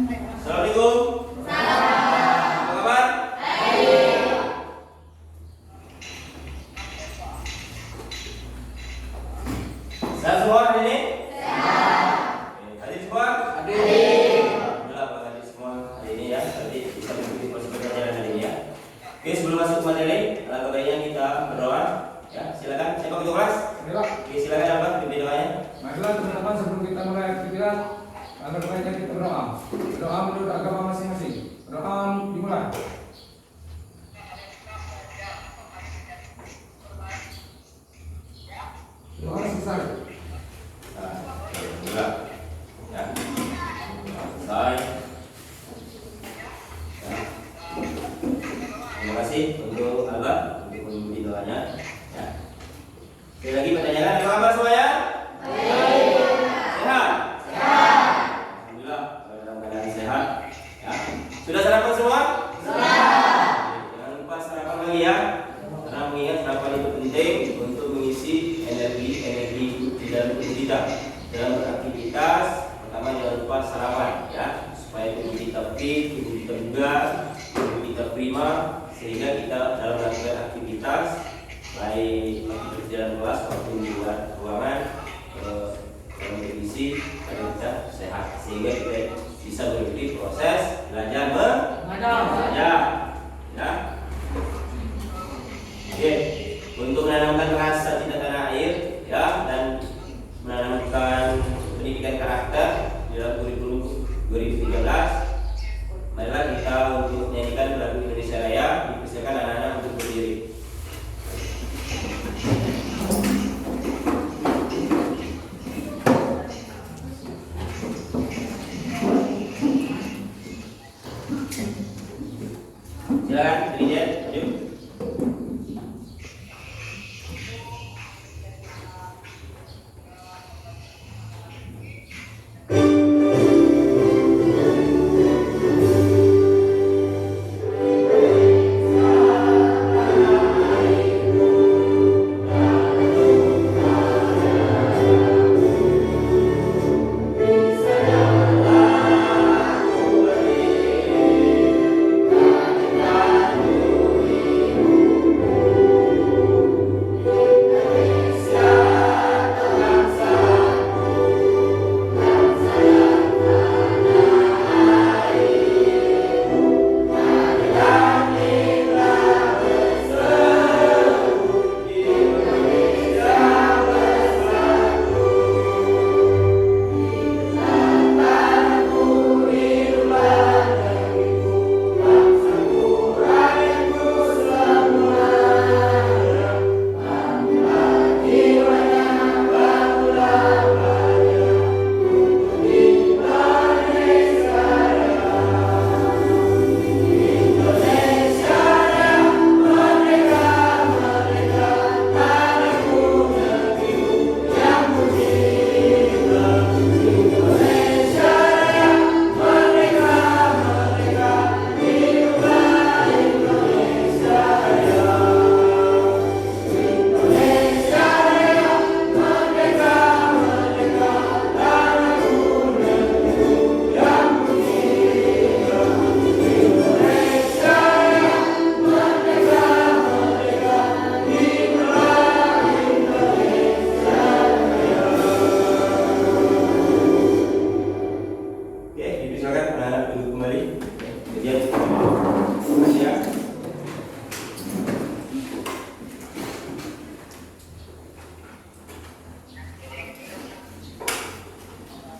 Assalamualaikum. Apa kabar? Sehat semua hari ini? Hadir semua? Alhamdulillah Pak hadir semua hari ini ya. Nanti bisa mengikuti proses pembelajaran hari ini ya. Oke, sebelum masuk ke materi, alangkah baiknya kita berdoa. Ya, silakan. Siapa ketua kelas? Oke, silakan apa pimpin doanya. Marilah teman-teman sebelum kita mulai aktivitas, alangkah baiknya kita berdoa. Berdoa menurut agama masing-masing. Berdoa dimulai. Doa selesai. Alhamdulillah. Ya. Selesai. Ya. Terima kasih untuk Abah untuk memimpin doanya. Ya. Sekali lagi pertanyaan, apa kabar semuanya? Sehat? Alhamdulillah, dalam keadaan sehat. Ya. Sudah sarapan semua? Jangan lupa sarapan lagi ya. Karena mengingat sarapan itu penting untuk mengisi energi di dalam tubuh kita dalam beraktivitas. Pertama jangan lupa sarapan ya, supaya tubuh kita fit, tubuh kita bugar, tubuh kita prima, sehingga kita dalam melakukan aktivitas baik aktivitas di dalam kelas maupun di luar ruangan dalam kondisi kita sehat, sehingga kita bisa mengikuti proses belajar mengajar ya. Oke, untuk menanamkan rasa cinta tanah air ya, dan menanamkan pendidikan karakter di dalam kurikulum 2013, marilah kita untuk menyanyikan lagu Indonesia Raya. Dipersilakan anak-anak untuk berdiri. Silakan, DJ, maju.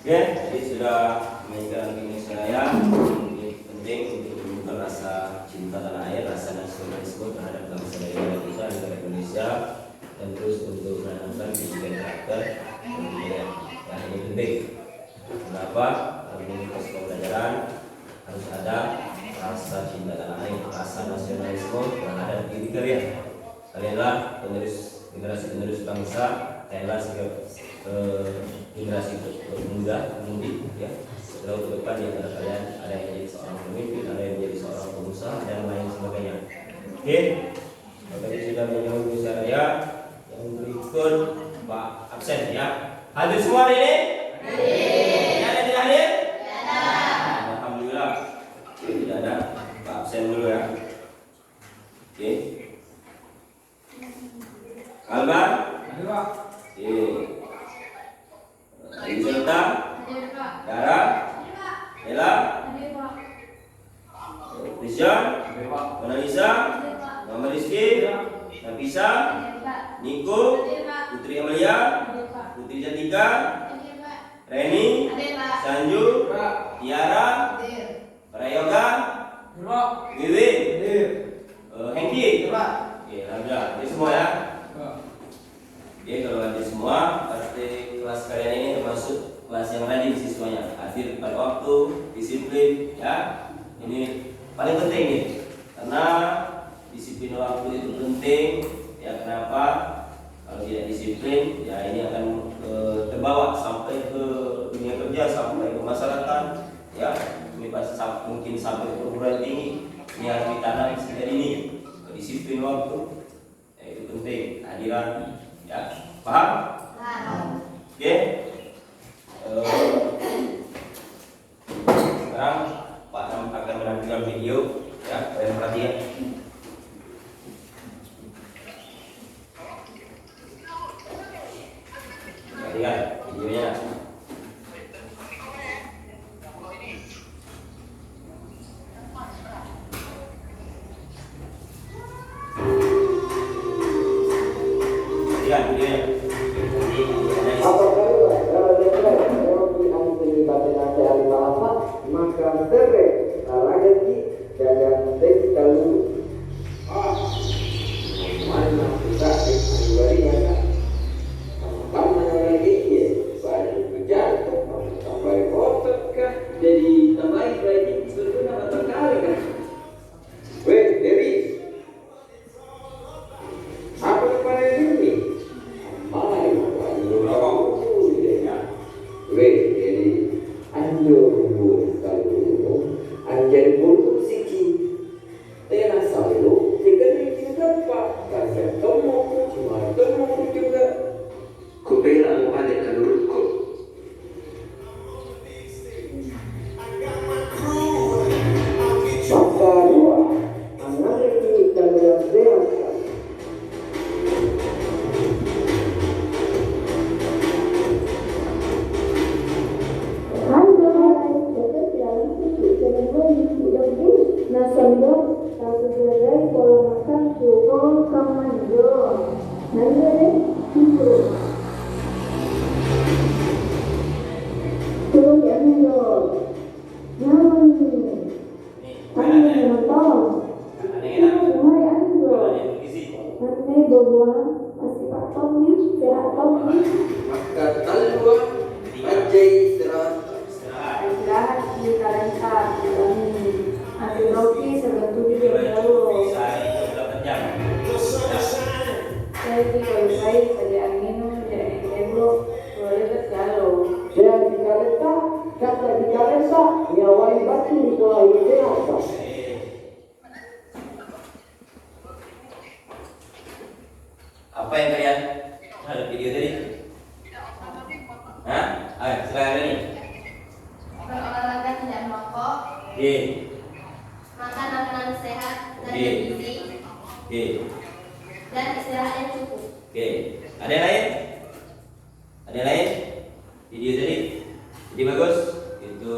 Oke, jadi sudah menyanyikan Indonesia Raya. Ini penting untuk menumbuhkan rasa cinta tanah air, rasa nasionalisme terhadap bangsa dan negara kita, negara Indonesia, dan terus untuk menanamkan pendidikan karakter dan budaya. Ya, ini penting. Kenapa? Karena di proses pembelajaran harus ada rasa cinta tanah air, rasa nasionalisme terhadap diri kalian. Kalianlah generasi-penerus bangsa, kalianlah generasi pemuda, pemudi ya. Setelah ke depan di antara kalian ada yang jadi seorang pemimpin, ada yang jadi seorang pengusaha dan lain sebagainya. Oke, tadi sudah menyambung Indonesia Raya. Yang berikut Pak absen ya. Hadir semua hari ini? Hadir. Yang tidak hadir? absen dulu ya. Oke. Alban? Ada Pak. Oke. Ibu Serta? Hadir Pak. Dara? Ella? Hadir Pak. Rizal? Ada Pak. Analisa? Hadir Pak. Muhammad Rizky? Nafisa? Hadir Pak. Niko? Hadir Pak. Putri Amalia? Hadir Pak. Putri Jantika? Hadir Pak. Reni? Hadir Pak. Sanju? Pak. Tiara? Hadir. Prayoga? Hadir Pak. Wiwi? Hadir. Hengki? Pak. Oke, alhamdulillah. Jadi semua ya. Pak. Oke, kalau hadir semua, pasti kelas kalian ini termasuk kelas yang rajin siswanya. Hadir pada waktu, disiplin, ya. Ini paling penting nih, karena disiplin waktu itu penting. Ya kenapa? Kalau tidak disiplin, ya ini akan terbawa sampai ke dunia kerja, sampai ke masyarakat, ya. Ini pasti mungkin sampai ke perguruan tinggi. Ini harus ditanam sejak ini. Disiplin waktu, ya, itu penting. Hadiran, ya. Paham? Oke. Sekarang Pak Nam akan menampilkan video, ya. Kalian perhatikan. Perhatikan videonya. Perhatikan videonya. Nanti dianalisis. Apabila kalau depres Rocky ahli terlibat nasi ahli bahasa maka terre lagi dan teks kalau mana kita kembali kan mana lagi ya banyak kerjaan sampai otot kan jadi tambah lagi sebetulnya mata kali kan weh Dewi apa kemarin ini Apa yang kalian ada video tadi? Hah? Ayo, silakan nih. Berolahraga tidak merokok. Oke. Makan makanan sehat dan Oke. bergizi. Oke. Dan istirahat yang cukup. Oke. Ada yang lain? Ada yang lain? Video tadi? Jadi bagus. Itu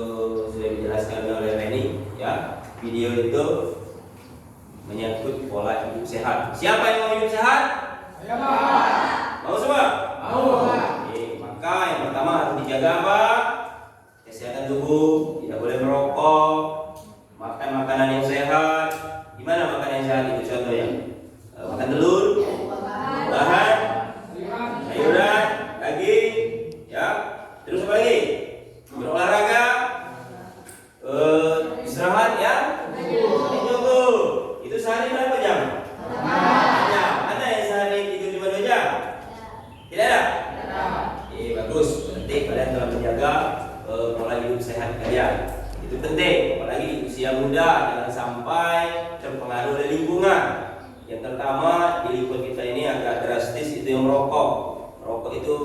sudah dijelaskan oleh Reni, ya. Video itu menyangkut pola hidup sehat. Siapa yang mau hidup sehat? Saya Pak. Mau semua? Mau Pak. Oke, maka yang pertama harus dijaga apa? Kesehatan tubuh, tidak boleh merokok, makan makanan yang sehat. Gimana makanan yang sehat itu contohnya? Makan telur, buah-buahan, sayuran, daging, ya. Terus apa lagi? Berolahraga, istirahat ya. Cukup. Itu sehari berapa jam? Jam. Ada yang sehari tidur cuma 2 jam? Tidak ada? Bagus. Berarti kalian telah menjaga pola hidup sehat kalian. Itu penting. Apalagi di usia muda, jangan sampai terpengaruh oleh lingkungan. Yang pertama di lingkungan kita ini agak drastis, itu yang merokok. Merokok itu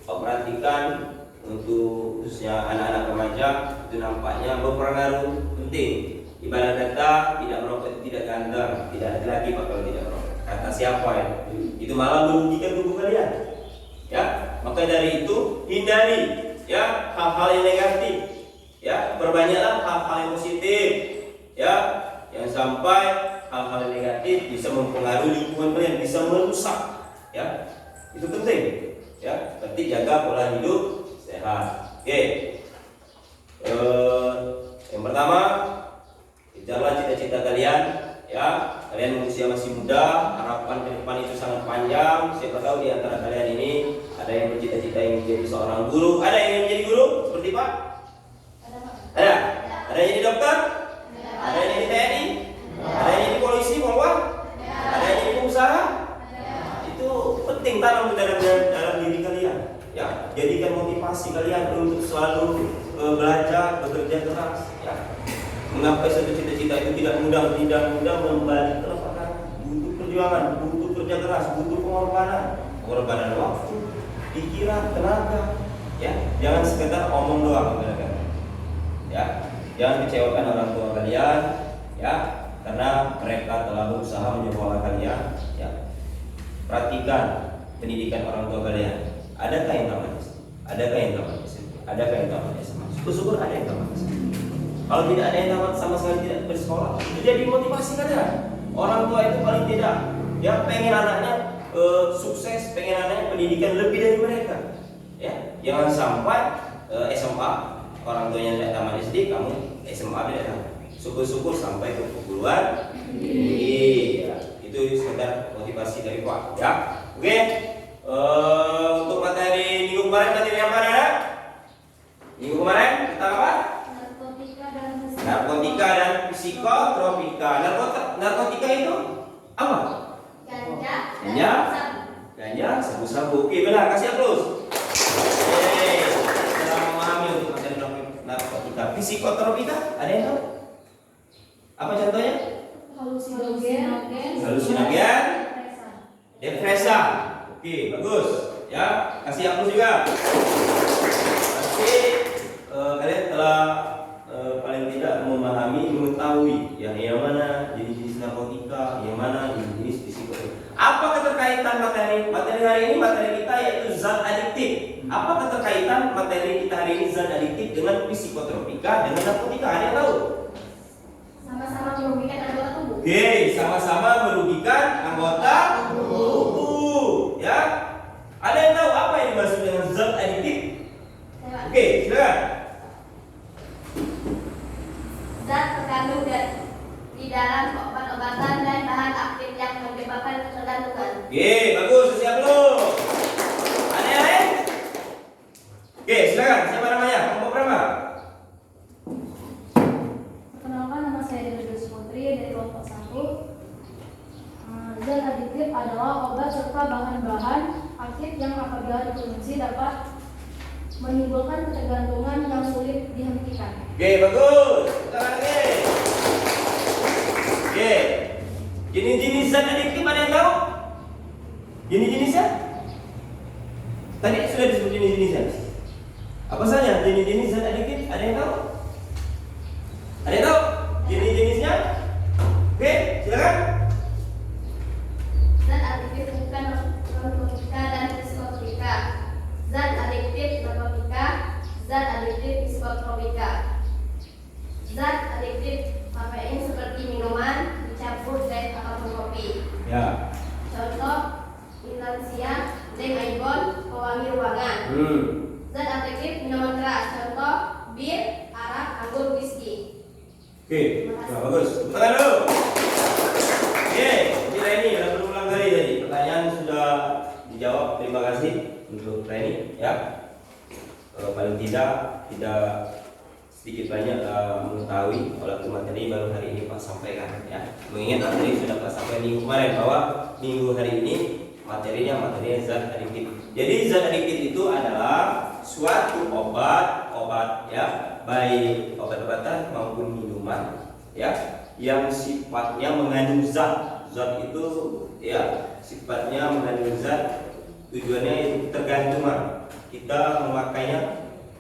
perhatikan untuk khususnya anak-anak remaja, itu nampaknya berpengaruh penting. Ibarat kata tidak merokok itu tidak ganteng, tidak ada lagi pak kalau tidak merokok. Kata siapa ya? Itu malah merugikan tubuh kalian. Ya, maka dari itu hindari ya hal-hal yang negatif. Ya, perbanyaklah hal-hal yang positif. Ya, yang sampai hal-hal yang negatif bisa mempengaruhi lingkungan kalian, bisa merusak. Ya, itu penting. Ya, penting jaga pola hidup sehat. Oke. Yang pertama, kejarlah cita-cita kalian. Ya, kalian usia masih muda, harapan ke depan itu sangat panjang. Siapa tahu di antara kalian ini ada yang bercita-cita ingin menjadi seorang guru, ada yang ingin menjadi guru seperti Pak? Ada? Ada yang jadi dokter? Ada yang jadi TNI? Ada yang jadi polisi, polwan? Ada yang jadi pengusaha? Itu penting tanam dalam diri kalian. Ya, jadikan motivasi kalian untuk selalu belajar, bekerja keras. Ya, mengapa satu cita-cita itu tidak mudah membalik ke lapangan. Butuh perjuangan, butuh kerja keras, butuh pengorbanan waktu, pikiran, tenaga. Ya, jangan sekedar omong doang. Ya, jangan kecewakan orang tua kalian. Ya, karena mereka telah berusaha menyekolah kalian. Ya, perhatikan pendidikan orang tua kalian. Adakah yang tamat SD? Adakah yang tamat SMP? Adakah yang tamat SMA? Syukur-syukur ada yang tamat SMP. Kalau tidak ada yang tamat sama sekali tidak bersekolah, itu jadi motivasi kalian. Orang tua itu paling tidak, ya pengen anaknya sukses, pengen anaknya pendidikan lebih dari mereka. Ya, jangan sampai SMA orang tuanya tidak tamat SD, kamu SMA tidak tamat. Syukur-syukur sampai ke perguruan tinggi. Ya, itu sekedar motivasi dari Pak. Ya, oke. Untuk materi minggu kemarin materi apa ya? Minggu kemarin kita apa? Narkotika dan psikotropika. Narkotika itu apa? Ganja, sabu-sabu. Oke, benar. Kasih aplaus. Oke, kita memahami untuk materi narkotika. Psikotropika, ada yang tahu? Apa contohnya? Halusinogen, depresan. Oke, bagus. Ya, kasih aplaus juga. Pasti kalian telah paling tidak memahami, mengetahui yang mana jenis-jenis narkotika, yang mana jenis psikotropika. Apa keterkaitan materi hari ini? Materi kita yaitu zat adiktif. Apa keterkaitan materi kita hari ini zat adiktif dengan psikotropika dengan narkotika? Ada yang tahu? Sama-sama merugikan anggota tubuh. Oke, sama-sama merugikan anggota tubuh. Ya, ada yang tahu apa yang dimaksud dengan zat adiktif? Oke, silakan. Zat terkandung di dalam obat-obatan dan bahan aktif yang menyebabkan ketergantungan. Oke, bagus, siap belum? Ada yang lain? Oke, silakan. Siapa namanya? Kelompok berapa? Perkenalkan, nama saya Dewi Putri dari kelompok 1. Zat adiktif adalah obat serta bahan-bahan aktif yang apabila dikonsumsi dapat menimbulkan ketergantungan yang sulit dihentikan. Oke, bagus. Silakan lagi. Oke. Jenis-jenis zat adiktif ada yang tahu? Jenis-jenisnya? Tadi sudah disebut jenis-jenisnya. Apa saja jenis-jenis zat adiktif? Ada yang tahu? Ada yang tahu? Jenis-jenisnya? Oke, silakan. Zat adiktif bukan narkotika dan psikotropika. Zat adiktif narkotika, zat adiktif psikotropika. Zat adiktif kafein seperti minuman dicampur teh ataupun kopi. Ya. Contoh intansia, lem aibon, pewangi ruangan. Zat adiktif minuman keras. Contoh bir, arak, anggur, whisky. Oke, nah, bagus. Tangan dulu. Oke, kita ini sudah berulang kali tadi. Pertanyaan sudah dijawab. Terima kasih untuk training. Ya. Paling tidak sedikit banyak mengetahui walaupun materi baru hari ini Pak sampaikan. Ya. Mengingat materi sudah Pak sampaikan minggu kemarin bahwa minggu hari ini materinya zat adiktif. Jadi zat adiktif itu adalah suatu obat ya, baik obat-obatan maupun minuman ya, yang sifatnya mengandung zat itu ya, sifatnya mengandung zat, tujuannya itu ketergantungan. Kita memakainya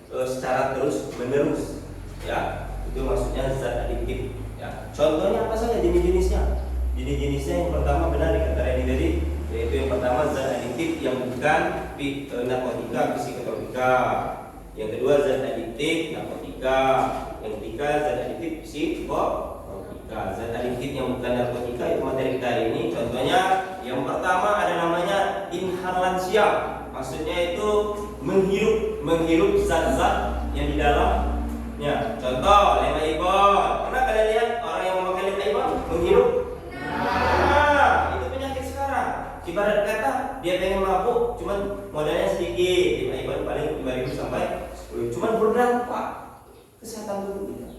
secara terus menerus ya, itu maksudnya zat adiktif Ya, contohnya apa saja jenis-jenisnya? Jenis-jenisnya yang pertama benar dikata ini tadi, yaitu yang pertama zat adiktif yang bukan narkotika psikotropika. Yang kedua zat adiktif narkotika. Yang ketiga zat adiktif psikotropika. Zat adiktif yang bukan narkotika itu materi kita hari ini. Contohnya yang pertama ada namanya inhalansia. Maksudnya itu menghirup zat-zat yang di dalamnya. Contoh lema ibon. Pernah kalian lihat orang yang memakai lema ibon menghirup? Nah, itu penyakit sekarang. Ibarat kata dia pengen mabuk, cuman modalnya sedikit. Lema ibon paling 5.000 sampai 10. Cuman berdampak kesehatan tubuh kita.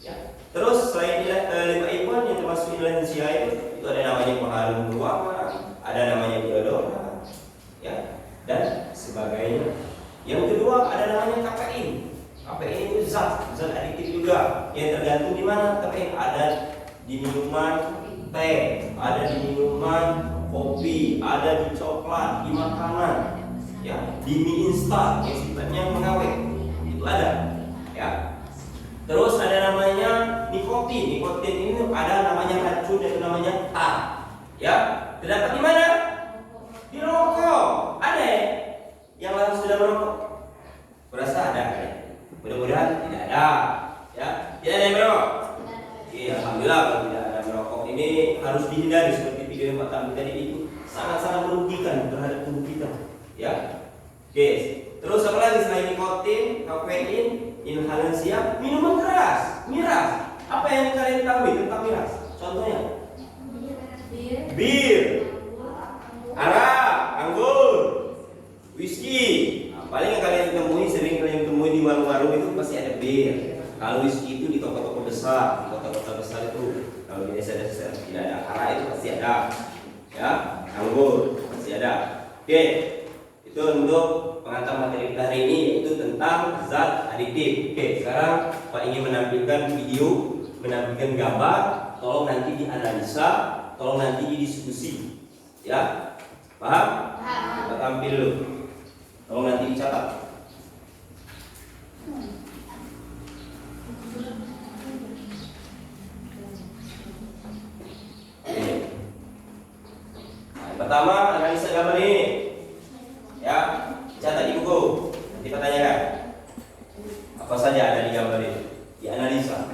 Ya. Terus selain lema ibon yang termasuk inhalansia itu ada namanya pengharum ruangan, ada namanya deodoran, ya, dan sebagainya. Yang kedua ada namanya kafein. Kafein itu zat adiktif juga. Yang tergantung di mana kafein ada di minuman teh, ada di minuman kopi, ada di coklat, di makanan, ya, di mie instan yang sifatnya mengawet itu ada, ya. Terus ada namanya nikotin. Nikotin ini ada namanya racun yaitu namanya tar, ya. Terdapat di mana? Di rokok. Ada ya? Yang lain sudah merokok? Berasa ada ya? Mudah-mudahan tidak ada, ya. Tidak ada yang merokok. Iya, alhamdulillah kalau tidak ada merokok ini harus dihindari seperti video yang Pak tampil tadi itu sangat-sangat merugikan terhadap tubuh kita, ya. Oke. Terus apa lagi selain nikotin, kafein, inhalansia, minuman keras, miras. Apa yang kalian tahu tentang miras? Contohnya? Bir, arak, anggur, whisky. Nah, paling yang kalian temui, sering kalian temui di warung-warung itu pasti ada bir. Kalau whisky itu di toko-toko besar, di kota-kota besar itu. Kalau di desa-desa tidak ada. Arak itu pasti ada, ya. Anggur pasti ada. Oke, itu untuk pengantar materi kita hari ini, yaitu tentang zat adiktif. Oke, sekarang Pak ingin menampilkan video, menampilkan gambar. Tolong nanti dianalisa, tolong nanti didiskusi, ya. Paham? Kita tampil dulu. Tolong nanti dicatat. Oke. Nah, pertama analisa gambar ini, ya. Catat di buku. Nanti pertanyakan apa saja ada di gambar ini. Dianalisa.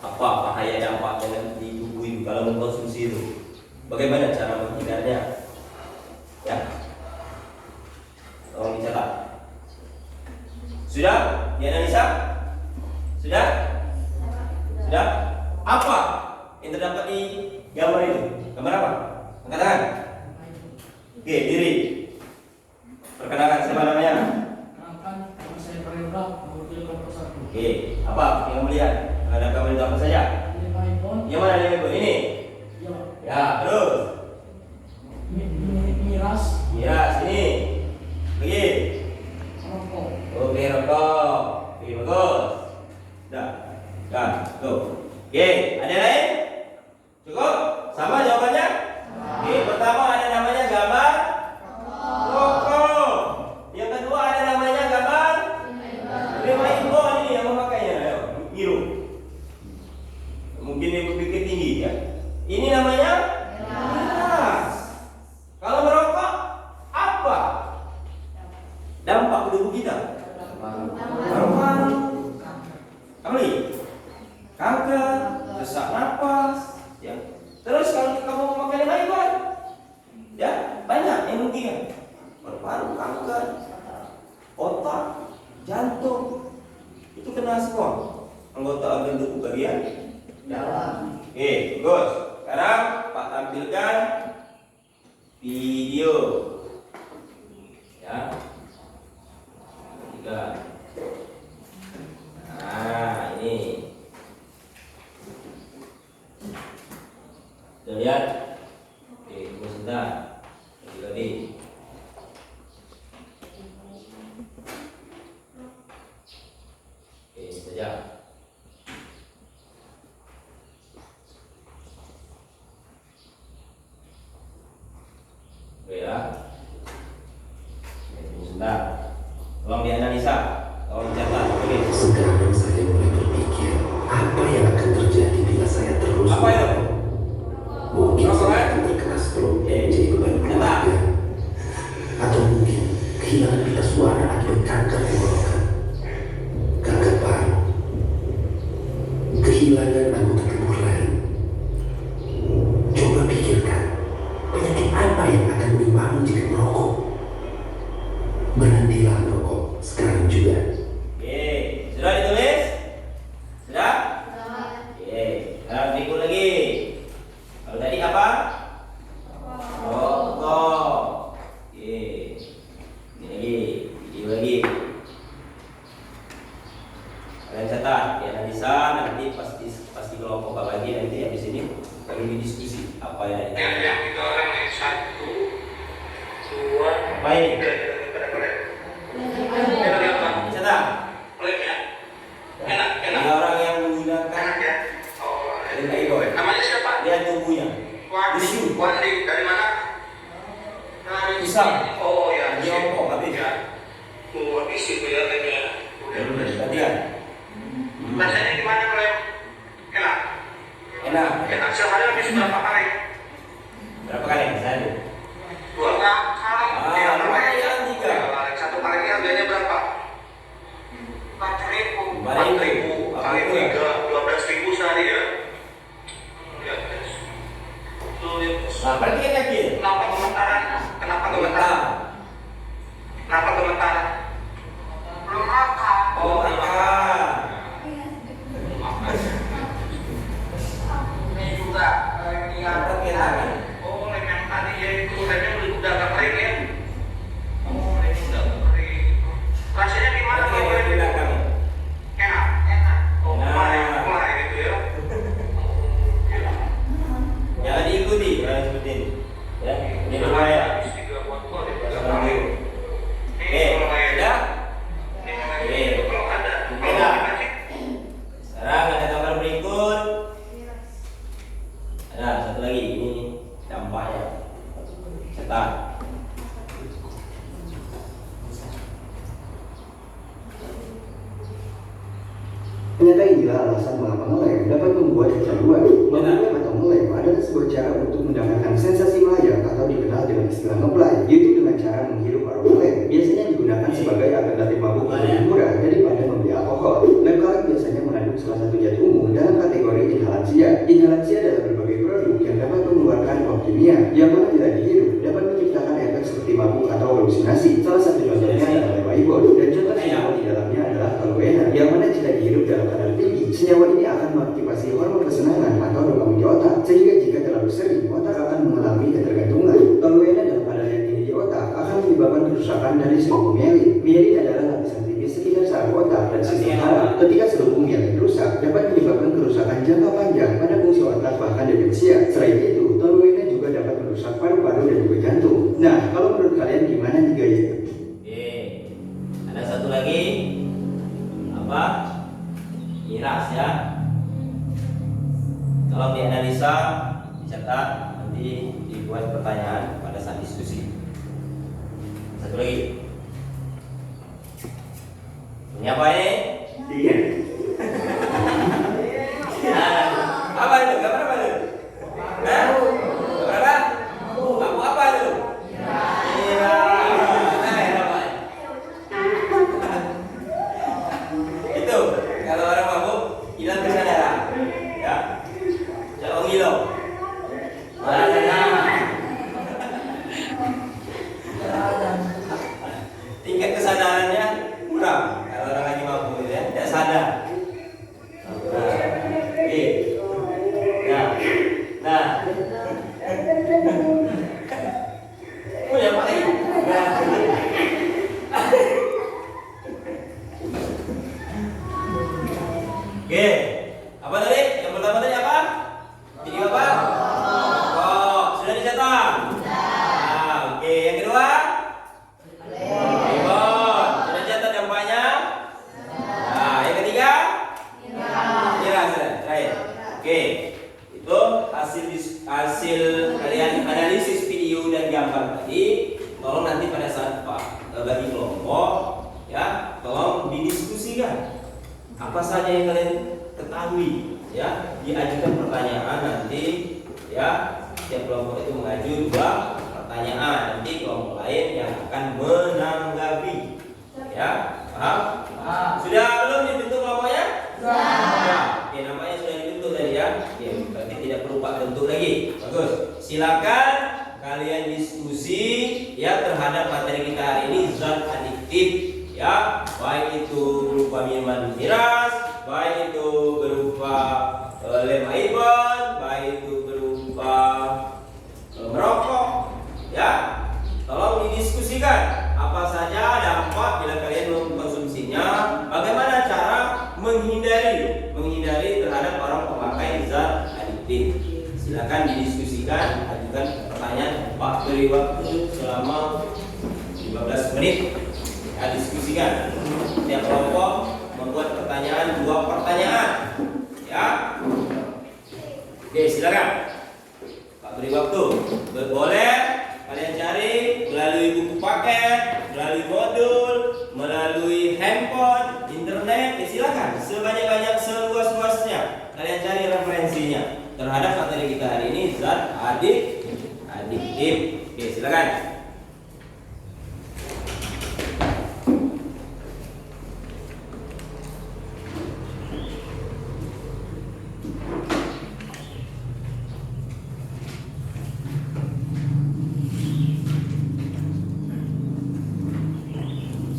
Apa bahaya dampaknya di tubuh itu kalau mengkonsumsi itu? Bagaimana cara menghindarnya? Ya. Tolong dicatat. Sudah? Dianalisa? Sudah? Sudah? Apa yang terdapat di gambar itu? Gambar apa? Angkat tangan. Oke, diri. Perkenalkan, siapa namanya? Saya Perintah mewakili kelompok 1. Oke, apa yang melihat? Ada gambar itu apa saja? Yang mana lima ini? Ya, terus. Miras, Miras ini. Lagi. rokok. Oke, rokok. Oke, bagus. Dah. Dah, tuh. Oke, ada yang lain? Cukup? Sama jawabannya? Oke, pertama ada namanya gambar rokok. Yang kedua ada namanya gambar lima imbon ini yang memakainya. Ayo, ngiru. Mungkin yang berpikir tinggi ya. Ini namanya miras. Kalau merokok apa dampak tubuh kita? Paru-paru, apa lagi? Kanker, sesak napas, ya. Terus kalau kamu memakai lima imbon, ya banyak yang merugikan. Paru-paru, kanker, otak, jantung, itu kena semua anggota organ tubuh bagian dalam. Oke, bagus. Sekarang Pak tampilkan video, ya. Tiga. Nah, ini. Sudah lihat? Oke, tunggu sebentar. Tadi. Oke, saja. Oke ya. Oke, tunggu sebentar. Tolong dianalisa, tolong dicatat. Oke. Sekarang saya mulai berpikir apa yang akan terjadi bila kehilangan anggota tubuh lain. Coba pikirkan, penyakit apa yang akan menimbamu jika merokok? Berhentilah merokok sekarang juga. Oke, sudah ditulis? Sudah? Oke, sekarang berikut lagi. Kalau tadi apa? Rokok. Oke, ini lagi, video lagi. Kalian catat, ya analisa nanti pasti kelompok lagi nanti habis ini baru diskusi apa yang Yang kita orang yang 1, 2, apa ini? 3. Catat. Boleh ya? Enak. Tiga orang yang menggunakan Enak ya? Oh, namanya siapa? lihat tubuhnya. Wandi. Dari mana? Dari Pisang. Oh ya. Tiongkok habis. Ya. Di situ ya kayaknya. Udah. Latihan. Rasanya gimana kalau enak? Enak. Enak. Sehari habis berapa kali? Berapa kali? Satu. 2 kali. Ya, lumayan, 3. Satu kali ini harganya berapa? 4.000. 4.000. Kali 3, 12.000 sehari ya. Ya, guys. Sulit. Nah, berarti lagi. Kenapa gemetaran? Kenapa gemetaran? Kenapa gemetaran? Belum makan. Oh, makan. Ini juga ini yang Pakai tangan. Oh, lem yang tadi ya itu lemnya udah agak kering ya. Oh, lem udah agak kering. Rasanya gimana Oke, kalau yang lem? di belakang. Enak. Oh, Nah. kemarin itu ya. Gila. Jangan diikuti, jangan ikutin. Ya, ini berbahaya. Habis 3 botol di belakang. Jangan dulu. Oke, sudah? Ini kalau ada. Kalau Enak. kita sih Sekarang ada gambar berikut. Ada satu lagi, ini dampaknya. Cetak. Ternyata inilah alasan mengapa ngelem dapat membuat kecanduan. Mengelem atau ngelem adalah sebuah cara untuk mendapatkan sensasi layak atau dikenal dengan istilah ngeplay, yaitu dengan cara menghirup aroma lem. Biasanya digunakan sebagai alternatif mabuk yang lebih murah daripada membeli alkohol. Lem kaleng biasanya mengandung salah satu zat umum dalam kategori inhalansia. Inhalansia adalah berbagai produk yang dapat mengeluarkan bom kimia yang mana bila dihirup dapat menciptakan efek seperti mabuk atau halusinasi. Salah satu contohnya adalah Lemaibon, dan contoh senyawa di dalamnya adalah toluena, yang mana jika dihirup dalam kadar tinggi, senyawa ini akan mengaktifasi hormon kesenangan atau dopamin di otak, sehingga jika terlalu sering, otak akan mengalami ketergantungan. Toluena dalam kadar yang tinggi di otak akan menyebabkan kerusakan dari seluruh mielin. Mielin adalah lapisan tipis sekitar saraf otak dan sistem saraf. Ketika seluruh mielin rusak, dapat menyebabkan kerusakan jangka panjang pada fungsi otak bahkan demensia. Selain itu, toluena juga dapat merusak paru-paru dan juga jantung. Nah, kalau menurut kalian gimana nih guys? Oke, ada satu lagi. Apa? Miras ya. Tolong dianalisa, dicatat, nanti dibuat pertanyaan pada saat diskusi. Satu lagi. Ini apa ini? Iya. Apa itu? Gambar apa itu? Hah? Gambar apa? Kamu apa itu? Iya. Itu kalau orang mabuk hilang kesadaran, ya. Jangan ngilau. Tingkat kesadarannya kurang kalau orang lagi mabuk ya, tidak sadar. Oke. Nah. Oh ya Pak. Oke. Apa tadi? Yang pertama tadi apa? Jadi apa? Oh, sudah dicatat? Nah, oke. Yang kedua? Ribon. Sudah catat dampaknya? Nah, yang ketiga? Miras. Terakhir. Oke. Itu hasil kalian analisis video dan gambar tadi. Tolong nanti pada saat bagi kelompok ya, tolong didiskusikan apa saja yang kalian ketahui ya, diajukan pertanyaan nanti ya, setiap kelompok itu mengajukan 2 pertanyaan, nanti kelompok lain yang akan menanggapi ya, paham? Sudah belum dibentuk kelompoknya? Sudah. Oke, namanya sudah silakan kalian diskusi ya terhadap materi kita hari ini, zat adiktif ya, baik itu berupa minuman miras, baik itu berupa lem aibon, baik itu berupa merokok ya. Tolong didiskusikan apa saja dampak bila kalian mengkonsumsinya, bagaimana cara menghindari terhadap orang pemakai zat adiktif. Silakan didiskusikan, ajukan pertanyaan. Pak beri waktu selama 15 menit ya, diskusikan. Setiap kelompok membuat pertanyaan, 2 pertanyaan ya. Oke, silakan Pak beri waktu. Boleh kalian cari melalui buku paket, melalui modul, melalui handphone, internet, ya silakan sebanyak-banyak, seluas-luasnya kalian cari referensinya terhadap materi kita hari ini, zat adiktif. Oke, silakan.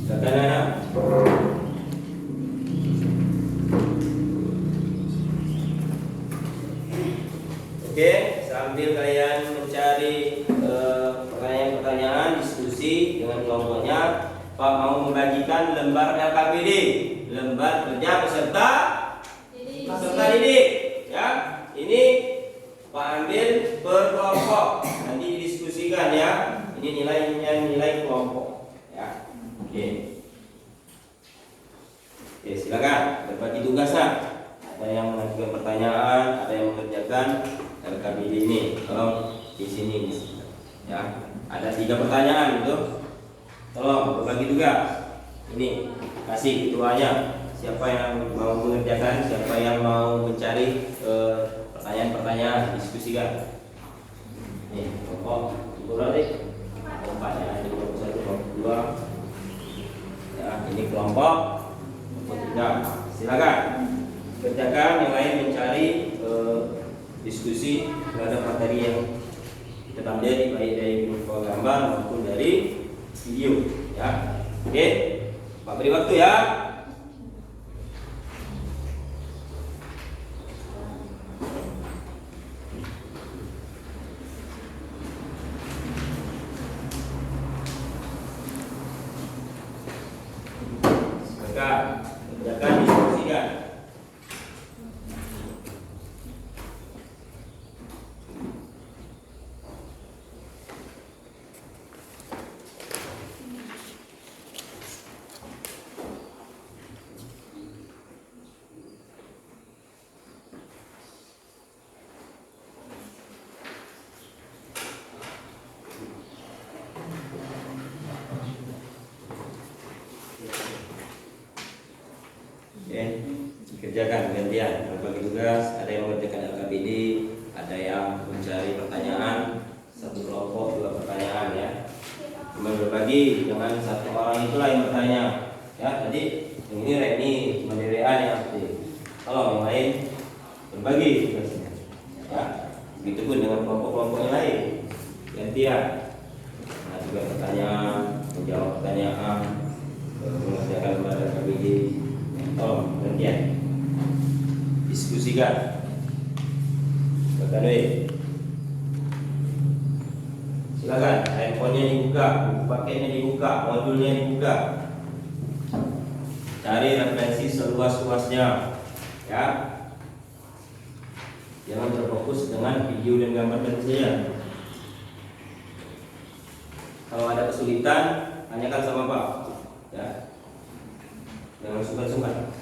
Silakan anak. Oke, sambil kalian mencari pertanyaan-pertanyaan, diskusi dengan kelompoknya, Pak mau membagikan lembar LKPD, lembar kerja peserta didik. Ya, ini Pak ambil per kelompok, nanti didiskusikan ya. Ini nilai kelompok. Ya, oke. Oke, silakan berbagi tugasnya. Ada yang mengajukan pertanyaan, ada yang mengerjakan LKPD ini. Tolong di sini ya. Ada 3 pertanyaan itu. Tolong berbagi tugas. Ini kasih ketuanya. Siapa yang mau mengerjakan, siapa yang mau mencari pertanyaan-pertanyaan, diskusikan. Nih, kelompok berarti kelompok ya, ini kelompok 1, kelompok 2. Ya, ini kelompok 3. Silakan kerjakan, yang lain mencari diskusi terhadap materi yang kita pelajari, baik dari berupa gambar maupun dari video ya. Oke, Pak beri waktu ya. Kerjakan, diskusikan. Oke, dikerjakan gantian berbagi tugas. Ada yang mengerjakan LKPD, ada yang mencari pertanyaan. 1 kelompok 2 pertanyaan ya. Cuma berbagi, jangan 1 orang itulah yang bertanya. Ya, tadi yang ini Reni, cuma di WA yang aktif. Tolong yang lain berbagi tugasnya. Ya, begitupun dengan kelompok-kelompok yang lain. Gantian. Nah, juga pertanyaan, menjawab pertanyaan, mengerjakan lembar LKPD. Tolong gantian diskusikan. Silakan, handphonenya dibuka, buku paketnya dibuka, modulnya dibuka. Cari referensi seluas-luasnya ya. Jangan terfokus dengan video dan gambar tadi saja. Kalau ada kesulitan, tanyakan sama Pak ya. Jangan sungkan-sungkan.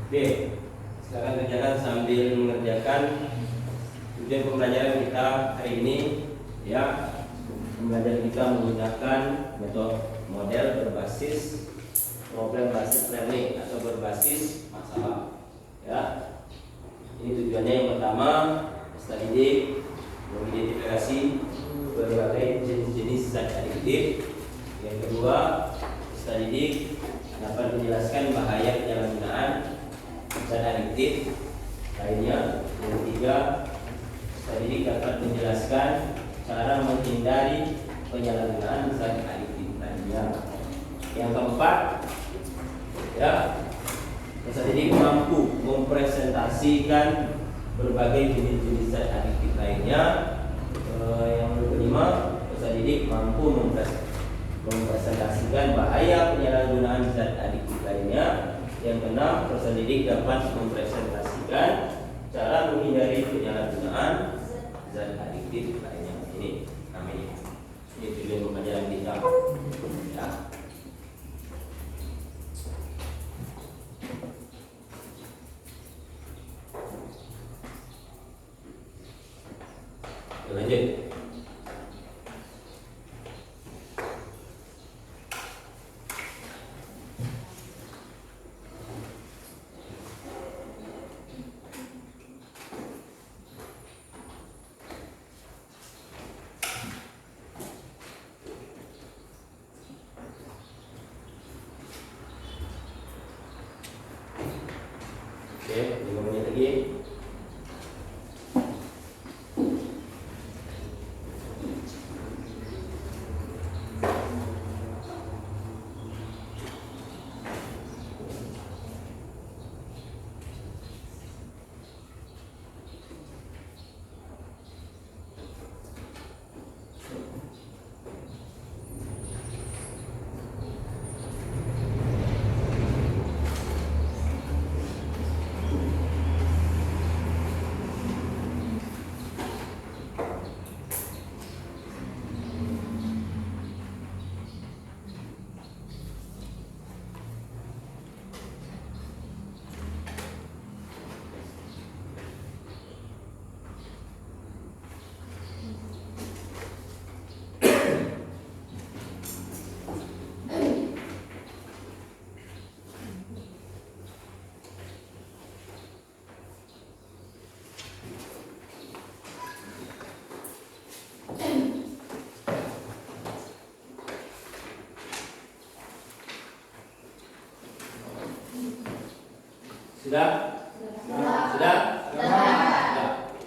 Oke, silakan kerjakan sambil mengerjakan tujuan pembelajaran kita hari ini, ya. Pembelajaran kita menggunakan metode model berbasis problem basis learning atau berbasis masalah, ya. Ini tujuannya yang pertama, peserta didik mengidentifikasi berbagai jenis-jenis zat adiktif. Yang kedua, peserta didik dapat menjelaskan bahaya penyalahgunaan zat adiktif lainnya. Yang ketiga, peserta didik dapat menjelaskan cara menghindari penyalahgunaan zat adiktif lainnya. Yang keempat, ya, peserta didik mampu mempresentasikan berbagai jenis-jenis zat adiktif lainnya. Yang kelima, peserta didik mampu mempresentasikan bahaya penyalahgunaan zat adiktif lainnya. Yang keenam, peserta didik dapat mempresentasikan cara menghindari penyalahgunaan zat adiktif lainnya. Ini kami tujuan pembelajaran kita, ya. Lanjut. Oke, 5 menit lagi. Sudah? Sudah?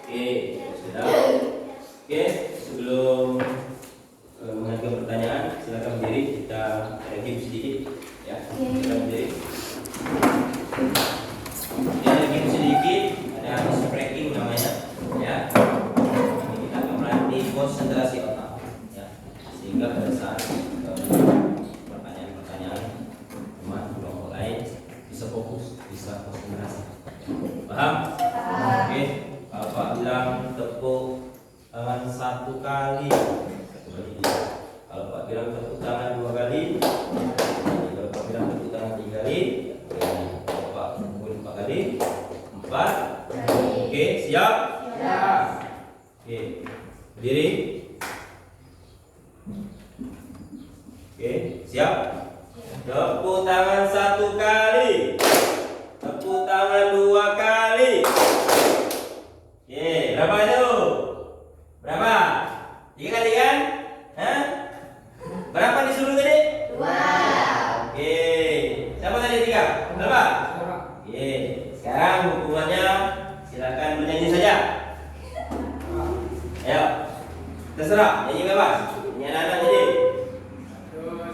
Oke, sudah. Oke, sebelum mengajukan pertanyaan, silakan berdiri, kita review sedikit, ya. Silakan berdiri. Kita review sedikit, ada spreaking namanya, ya. Ini kita akan melatih konsentrasi otak, ya. Sehingga pada saat pertanyaan-pertanyaan teman kelompok lain bisa fokus, bisa konsentrasi. Paham? Oke. Bapak bilang tepuk tangan 1 kali. Kalau Pak bilang tepuk tangan 2 kali. Kalau Pak bilang tepuk tangan 3 kali. Kalau Pak pukul 4 kali. 4. Oke, siap? Siap. Oke. Berdiri. Oke, siap? Tepuk tangan 1 kali. Tepuk tangan 2 kali. Oke, berapa itu? Berapa? 3 kali kan? Hah? Berapa disuruh tadi? 2. Oke. Siapa tadi 3? Berapa? Oke. Sekarang hukumannya silakan bernyanyi saja. Ayo. Terserah, nyanyi bebas. Ini anak-anak jadi.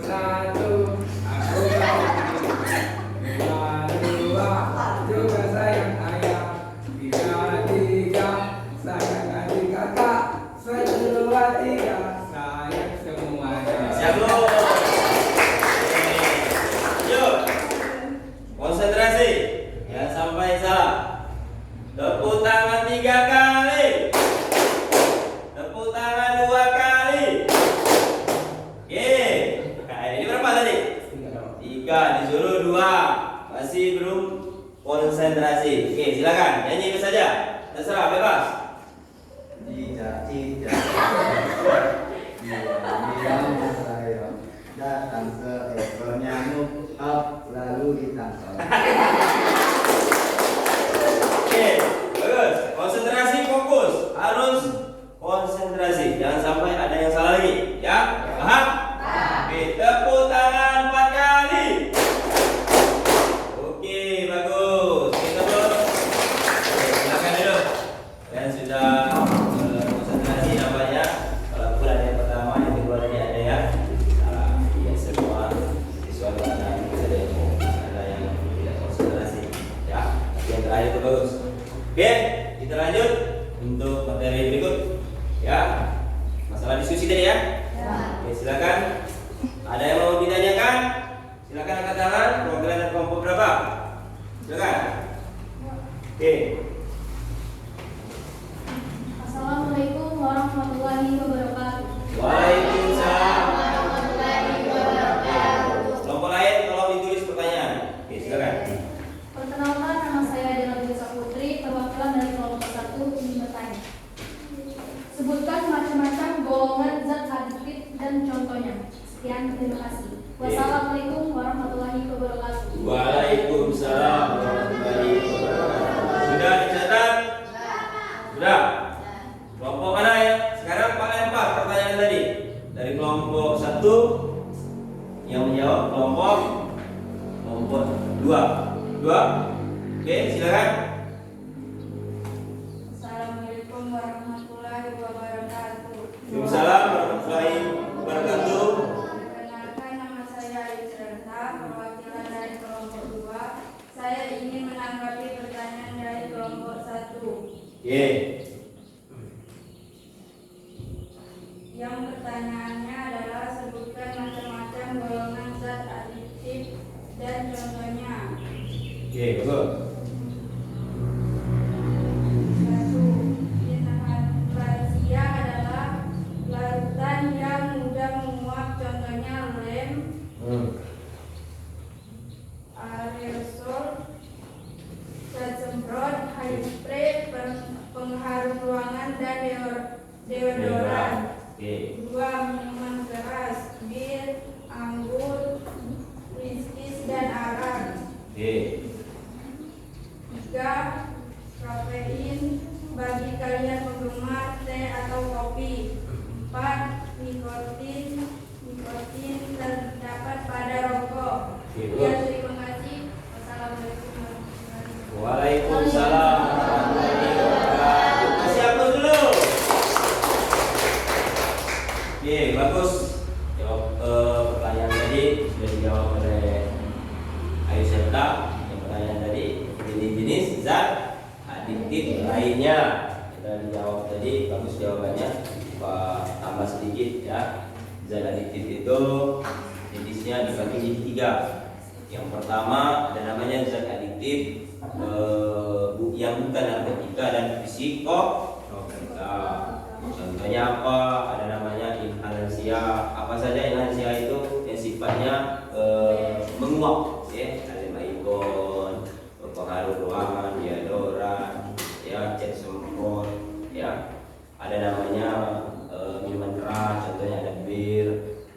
Satu, aku dua, juga sayang ayah. Tiga, sayang adik kakak. 1, 2, 3, sayang semuanya. Siap belum? Yuk. Konsentrasi. Jangan sampai salah. Tepuk tangan 3 kali. Tepuk tangan 2 kali. Oke. Nah, ini berapa tadi? 3, disuruh 2. Masih belum konsentrasi. Oke, silakan nyanyi saja. Terserah, bebas. Cicak-cicak bilang saya datang seekor nyamuk up lalu ditangkap. Oke, bagus. Konsentrasi, fokus. Harus konsentrasi. Jangan sampai ada yang salah lagi. Ya, paham? Oke, tepuk tangan 4 kali. Oke, bagus. Kita terus. Oke, silakan duduk. Dan sudah konsentrasi namanya. Walaupun ada yang pertama, yang kedua tadi ada yang salah. Ya, semua siswa ada yang fokus, ada yang tidak konsentrasi. Ya, yang terakhir itu bagus. Oke, kita lanjut untuk materi berikut. Ya, masalah diskusi tadi ya. Oke, silakan. Ada yang mau ditanyakan? Silakan angkat tangan. Perwakilan dan kelompok berapa? Silakan. Oke. Assalamualaikum warahmatullahi wabarakatuh. Waalaikumsalam. Kelompok lain tolong ditulis pertanyaan. Oke, silakan. Perkenalkan, nama saya Dela Bisa Putri, perwakilan dari kelompok 1 ingin bertanya. Sebutkan macam-macam golongan zat adiktif dan contohnya. Sekian, terima kasih. Wassalamualaikum warahmatullahi wabarakatuh. Waalaikumsalam warahmatullahi wabarakatuh. Sudah dicatat? Sudah. Kelompok mana ya? Sekarang Pak lempar pertanyaan tadi. Dari kelompok 1 yang menjawab kelompok 2. Oke, silakan. Assalamualaikum warahmatullahi wabarakatuh. Waalaikumsalam warahmatullahi wabarakatuh. Perkenalkan, nama saya Isrenta, perwakilan dari kelompok 2. Saya ingin menanggapi pertanyaan dari kelompok 1. Oke. Yang pertanyaannya adalah sebutkan macam-macam golongan zat adiktif dan contohnya. Oke, bagus. 1. Inhalansia adalah larutan yang mudah menguap, contohnya lem, aerosol, zat semprot, hairspray, pengharum ruangan, dan deodoran. Oke. 2. Minuman keras, bir, anggur, whiskey, dan arak. Oke. 3. Kafein bagi kalian penggemar teh atau kopi. 4. Nikotin terdapat pada rokok. Ya, terima kasih. Wassalamualaikum warahmatullahi wabarakatuh. Waalaikumsalam warahmatullahi wabarakatuh. Kasih aplaus dulu. Oke, bagus. Jawab pertanyaan tadi sudah dijawab oleh Ayu Serta. Yang pertanyaan tadi jenis-jenis zat adiktif lainnya kita dijawab tadi, bagus jawabannya. Pak tambah sedikit ya. Zat adiktif itu jenisnya dibagi jadi 3. Yang pertama ada namanya zat adiktif yang bukan narkotika dan psikotropika. Contohnya apa? Ada namanya inhalansia. Apa saja inhalansia itu? Yang sifatnya menguap, ya. Ada maikon, pengharum ruangan, deodoran, ya, cat semprot, ya. Ada namanya minuman keras, contohnya ada bir,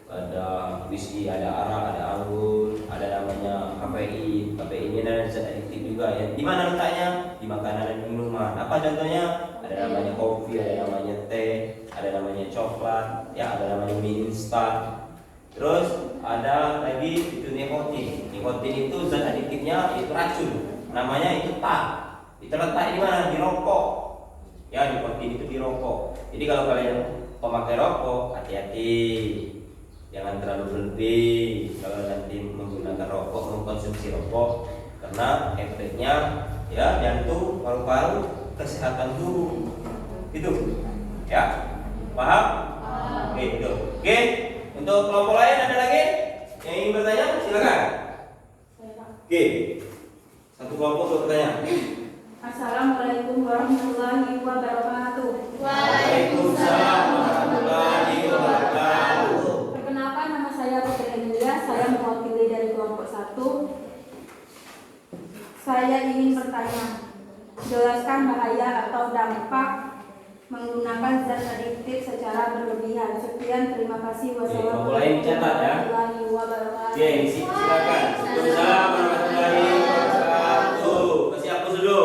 ada whisky, ada arak, ada anggur. Ada namanya kafein. Kafein ini adalah zat adiktif juga, ya. Di mana letaknya? Di makanan dan minuman. Apa contohnya? Ada namanya kopi, ada namanya teh, ada namanya coklat, ya, ada namanya mie instan. Terus ada lagi itu nikotin. Nikotin itu zat adiktifnya itu racun. Namanya itu tar. Itu letak di mana? Di rokok. Ya, nikotin itu di rokok. Jadi kalau kalian pemakai rokok, hati-hati. Jangan terlalu berlebih kalau nanti menggunakan rokok, mengkonsumsi rokok, karena efeknya ya jantung, paru-paru, kesehatan tubuh. Itu, ya, paham? Oke, itu. Oke, untuk kelompok lain ada lagi yang ingin bertanya? Silakan. Oke, satu kelompok bertanya. Assalamualaikum warahmatullahi wabarakatuh. Waalaikumsalam warahmatullahi wabarakatuh. Perkenalkan, nama saya Putri Emilia. Saya mewakili dari kelompok 1. Saya Saya ingin bertanya, jelaskan bahaya atau dampak menggunakan zat adiktif secara berlebihan. Sekian, terima kasih. Mulai mencatat ya. warahmatullahi wabarakatuh. Oke, silakan. Waalaikumsalam warahmatullahi wabarakatuh. Masih hapus dulu.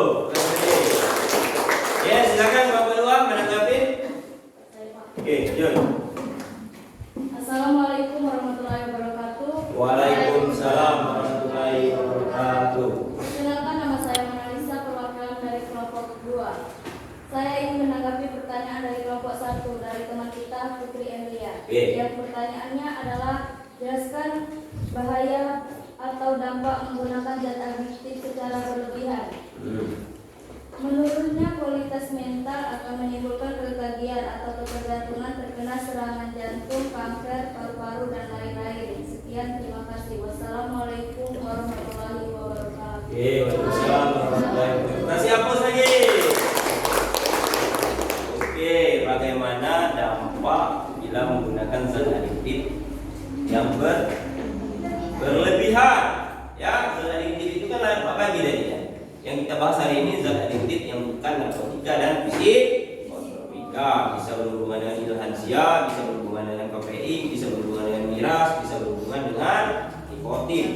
Ya, silakan Bapak Luang menanggapi. Oke, Jun. Assalamualaikum warahmatullahi wabarakatuh. Waalaikumsalam warahmatullahi wabarakatuh. Perkenalkan, nama saya Manalisa, perwakilan dari kelompok 2. Saya ingin menanggapi pertanyaan dari kelompok 1 dari teman kita Putri Emilia. Oke. Yang pertanyaannya adalah jelaskan bahaya atau dampak menggunakan zat adiktif secara berlebihan. Menurunnya kualitas mental akan menimbulkan kegagalan atau ketergantungan, terkena serangan jantung, kanker, paru-paru, dan lain-lain. Sekian, terima kasih. Wassalamualaikum warahmatullahi wabarakatuh. Oke, waalaikumsalam warahmatullahi wabarakatuh. Masih hapus lagi. Oke, bagaimana dampak bila menggunakan zat adiktif yang berlebihan? Ya, zat adiktif itu kan ada apa lagi tadi? Yang kita bahas hari ini zat adiktif yang bukan narkotika dan psikotropika, bisa berhubungan dengan ilhansia, bisa berhubungan dengan kafein, bisa berhubungan dengan miras, bisa berhubungan dengan nikotin,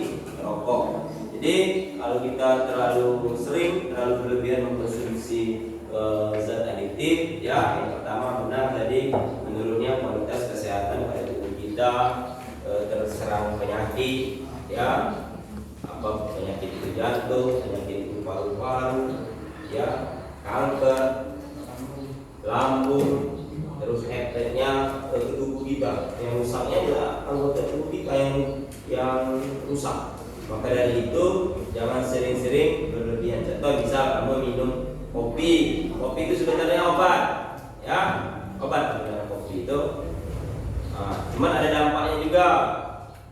rokok. Jadi kalau kita terlalu sering, terlalu berlebihan mengkonsumsi zat adiktif, ya yang pertama benar tadi menurunnya kualitas kesehatan pada tubuh kita, terserang penyakit, ya apa penyakit itu jantung, penyakit itu paru-paru, ya kanker, lambung, terus efeknya ke tubuh kita. Yang rusaknya adalah anggota tubuh kita yang rusak. Maka dari itu jangan sering-sering berlebihan. Contoh misal kamu minum kopi, kopi itu sebenarnya obat, ya obat sebenarnya kopi itu. Cuman ada dampaknya juga.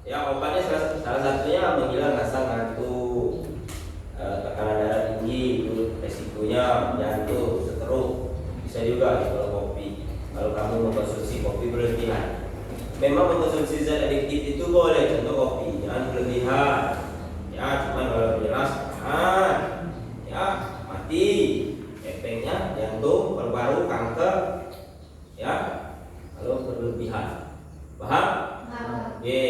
Ya obatnya salah satunya menghilang rasa ngantuk, tekanan darah tinggi, itu resikonya jantung, stroke, bisa juga kalau kopi. Kalau kamu mengkonsumsi kopi berlebihan, memang mengkonsumsi zat adiktif itu boleh, contoh kopi jangan berlebihan, ya cuman kalau miras ya mati, efeknya jantung, paru-paru, kanker, ya kalau berlebihan, paham? Oke.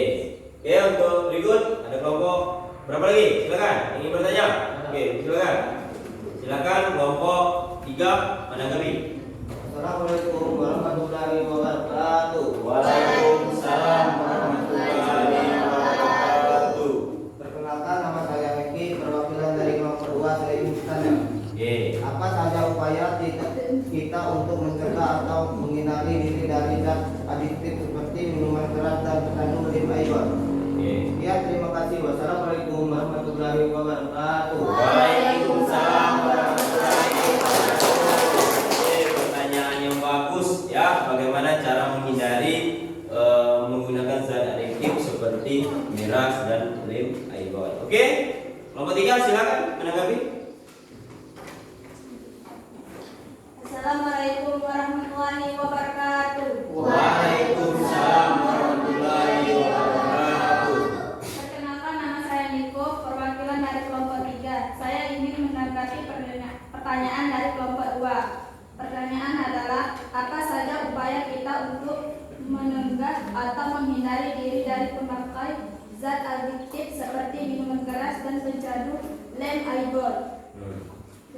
Oke, untuk berikut ada kelompok berapa lagi? Silakan, ingin bertanya. Oke, silakan. Silakan kelompok 3 menanggapi. Assalamualaikum warahmatullahi wabarakatuh. Waalaikumsalam warahmatullahi wabarakatuh. Perkenalkan, nama saya Eki, perwakilan dari kelompok 2. Saya ingin bertanya, apa saja upaya kita untuk mencegah atau menghindari diri dari zat adiktif seperti minuman keras dan mengandung limaion? Ya, terima kasih. Wassalamualaikum warahmatullahi wabarakatuh. Waalaikumsalam warahmatullahi wabarakatuh. Pertanyaan yang bagus ya, bagaimana cara menghindari menggunakan zat adiktif seperti miras dan lem ion. Oke, kelompok 3 silakan menanggapi. Assalamualaikum warahmatullahi wabarakatuh. Waalaikumsalam warahmatullahi wabarakatuh. Perkenalkan, nama saya Niko, perwakilan dari kelompok 3. Saya ingin menanggapi pertanyaan dari kelompok 2. Pertanyaan adalah, apa saja upaya kita untuk menegah atau menghindari diri dari pemakai zat adiktif seperti minuman keras dan pencandu lem ion?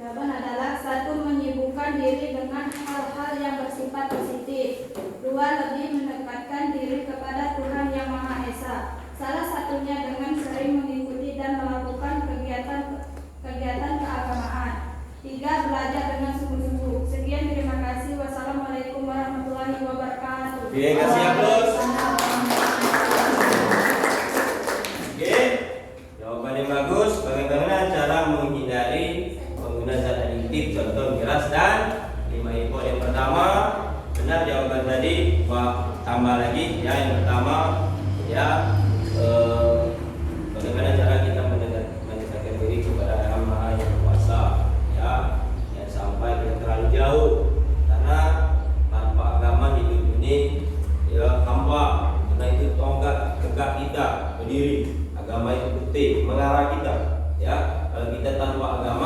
Jawaban adalah 1. Menyibukkan diri dengan hal-hal yang bersifat positif. 2. Lebih mendekatkan diri kepada Tuhan Yang Maha Esa. Salah satunya dengan sering mengikuti dan melakukan kegiatan keagamaan. 3. Belajar dengan sungguh-sungguh. Sekian, terima kasih. Wassalamualaikum warahmatullahi wabarakatuh. Oke, kasih aplaus. Oke, jawaban yang bagus. Bagaimana cara menghindari pengguna zat adiktif, contoh miras dan limaion? Yang pertama, benar jawaban tadi. Tambah lagi ya, yang pertama ya bagaimana cara kita mendekatkan diri kepada Yang Maha Yang Kuasa, ya jangan sampai kita terlalu jauh, karena tanpa agama hidup ini ya hampa, karena itu tonggak tegak kita berdiri. Agama itu putih mengarah kita, ya kalau kita tanpa agama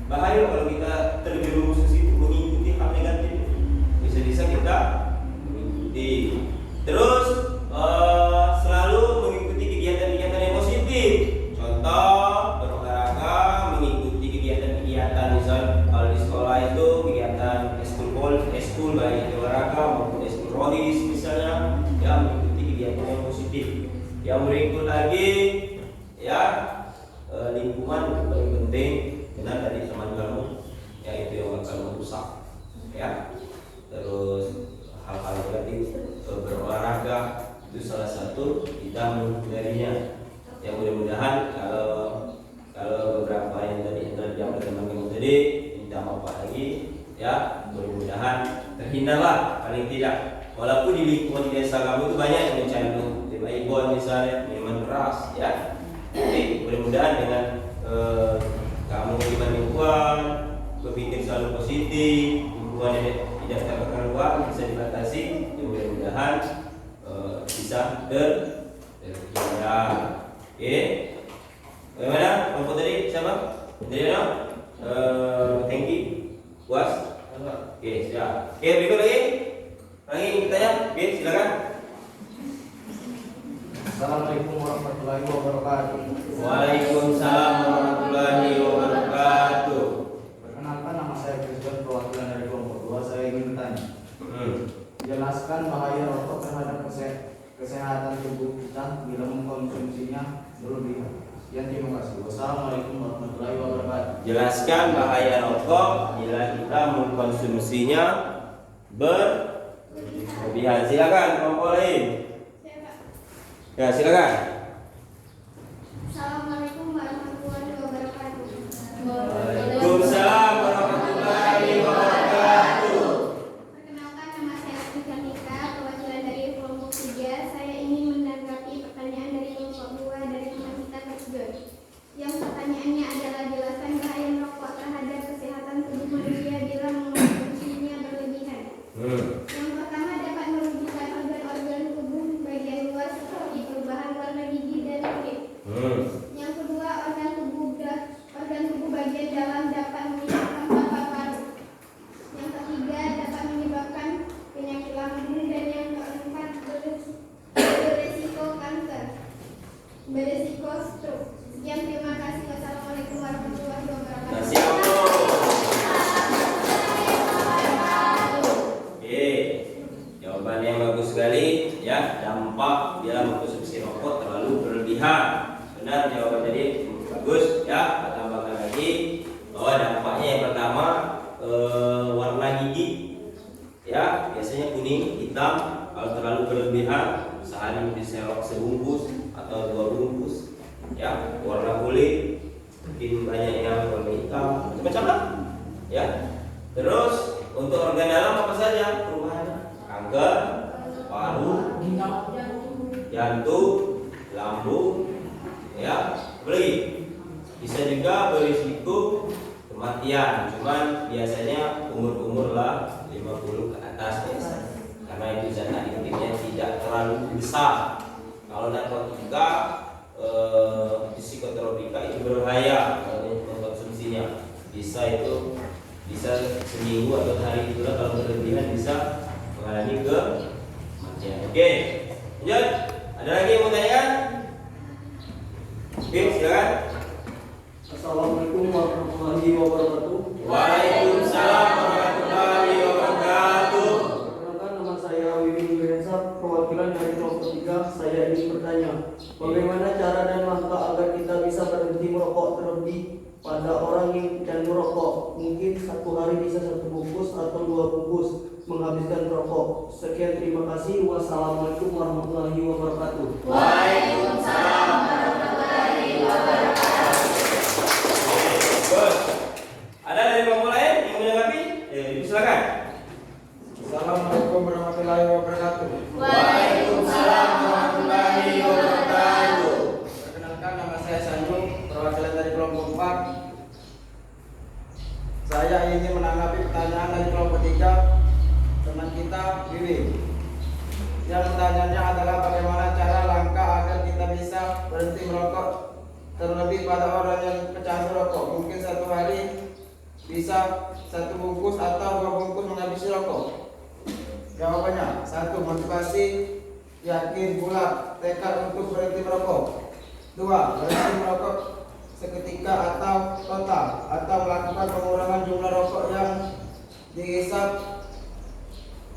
bahaya kalau kita terjerumus ke situ mengikuti hal negatif. Bisa-bisa kita mengikuti. Terus selalu mengikuti kegiatan-kegiatan yang positif. Contoh berolahraga, mengikuti kegiatan-kegiatan misal kalau di sekolah itu kegiatan eskul baik olahraga maupun eskul rohis misalnya, ya mengikuti kegiatan yang positif. Yang berikut lagi ya lingkungan itu paling penting. Benar tadi teman kamu, yaitu yang akan merusak ya. Terus hal-hal negatif berolahraga itu salah satu kita menghindarinya. Ya mudah-mudahan kalau beberapa yang tadi yang teman kamu tadi minta maaf lagi ya, mudah-mudahan terhindarlah paling tidak. Walaupun di lingkungan di desa kamu itu banyak yang mencandu ibon misalnya, minuman keras ya. Jadi mudah-mudahan dengan kamu iman lingkungan, berpikir selalu positif, lingkungan yang tidak terkekang luar bisa dibatasi, ya mudah-mudahan bisa terhindar. Oke, bagaimana? Kelompok tadi siapa? Tadi Hengki, puas? Oke, siap. Oke, berikut lagi. Lagi bertanya? Oke, silakan. Assalamualaikum warahmatullahi wabarakatuh. Waalaikumsalam warahmatullahi wabarakatuh. Perkenalkan, nama saya Christian, perwakilan dari kelompok 2. Saya ingin bertanya. Jelaskan bahaya rokok terhadap kesehatan tubuh kita bila mengkonsumsinya berlebihan. Sekian, terima kasih. Wassalamualaikum warahmatullahi wabarakatuh. Jelaskan bahaya rokok bila kita mengkonsumsinya berlebihan. Silakan kelompok lain. Ya, silakan. Assalamualaikum warahmatullahi wabarakatuh. Waalaikumsalam warahmatullahi wabarakatuh. Perkenalkan, nama saya Tika Nika, perwakilan dari kelompok 3. Saya ingin menanggapi pertanyaan dari kelompok 2 dari teman kita tersebut. Yang pertanyaannya adalah jelaskan bahaya merokok terhadap kesehatan tubuh manusia bila mengkonsumsinya berlebihan. Yang pertama, dapat merugikan organ-organ tubuh bagian luar seperti perubahan warna gigi dan kulit. Yang kedua, organ tubuh bagian dalam dapat menyebabkan paru-paru. Yang ketiga, dapat menyebabkan penyakit lambung, dan yang keempat, beresiko kanker, beresiko stroke. Sekian, terima kasih. Wassalamualaikum warahmatullahi wabarakatuh. Oke, jawaban yang bagus sekali ya. Dampak bila mengkonsumsi rokok terlalu berlebihan. Benar jawaban tadi, bagus ya. Tambahkan lagi bahwa dampaknya yang pertama warna gigi ya, biasanya kuning, hitam. Kalau terlalu berlebihan, sehari diserok sebungkus atau 2 bungkus ya. Warna kulit mungkin banyak yang warna hitam, macam-macam lah ya. Terus untuk organ dalam apa saja perubahannya? Kanker, paru, jantung, lambung, ya. Apalagi bisa juga berisiko kematian. Cuman biasanya umur lah 50 ke atas biasanya, karena itu zat adiktifnya tidak terlalu besar. Kalau narkotika psikotropika itu berbahaya kalau mengkonsumsinya. Bisa seminggu atau hari itu kalau berlebihan bisa mengalami kematian. Oke, lanjut. Ada lagi yang mau tanyakan? Oke, silakan. Assalamualaikum warahmatullahi wabarakatuh. Waalaikumsalam warahmatullahi wabarakatuh. Perkenalkan, nama saya Wiwin Wirensa, perwakilan dari kelompok 3. Saya ingin bertanya, bagaimana cara dan langkah agar kita bisa berhenti merokok, terlebih pada orang yang candu merokok? Mungkin satu hari bisa 1 bungkus atau 2 bungkus menghabiskan rokok. Sekian, terima kasih. Wassalamualaikum warahmatullahi wabarakatuh. Waalaikumsalam warahmatullahi wabarakatuh. Ada dari kelompok lain yang menanggapi? Silakan. Assalamualaikum warahmatullahi wabarakatuh. Waalaikumsalam warahmatullahi wabarakatuh. Perkenalkan, nama saya Sanju, perwakilan dari kelompok 4. Saya ingin menanggapi pertanyaan dari kelompok 3 teman kita Wiwi. Yang pertanyaannya adalah bagaimana cara langkah agar kita bisa berhenti merokok, terlebih pada orang yang pecandu rokok. Mungkin satu hari bisa 1 bungkus atau 2 bungkus menghabisi rokok? Jawabannya: 1. Motivasi, yakin, bulat, tekad untuk berhenti merokok. 2. Berhenti merokok seketika atau total, atau melakukan pengurangan jumlah rokok yang dihisap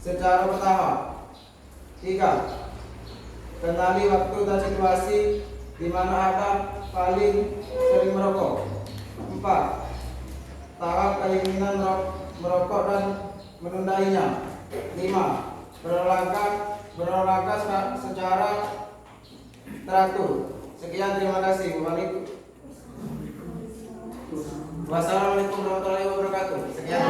secara bertahap. 3. Kenali waktu dan situasi di mana Anda paling sering merokok. 4. Tahap keinginan merokok dan menundainya. 5. Berolahraga secara teratur. Sekian, terima kasih. Wassalamualaikum warahmatullahi wabarakatuh. Sekian.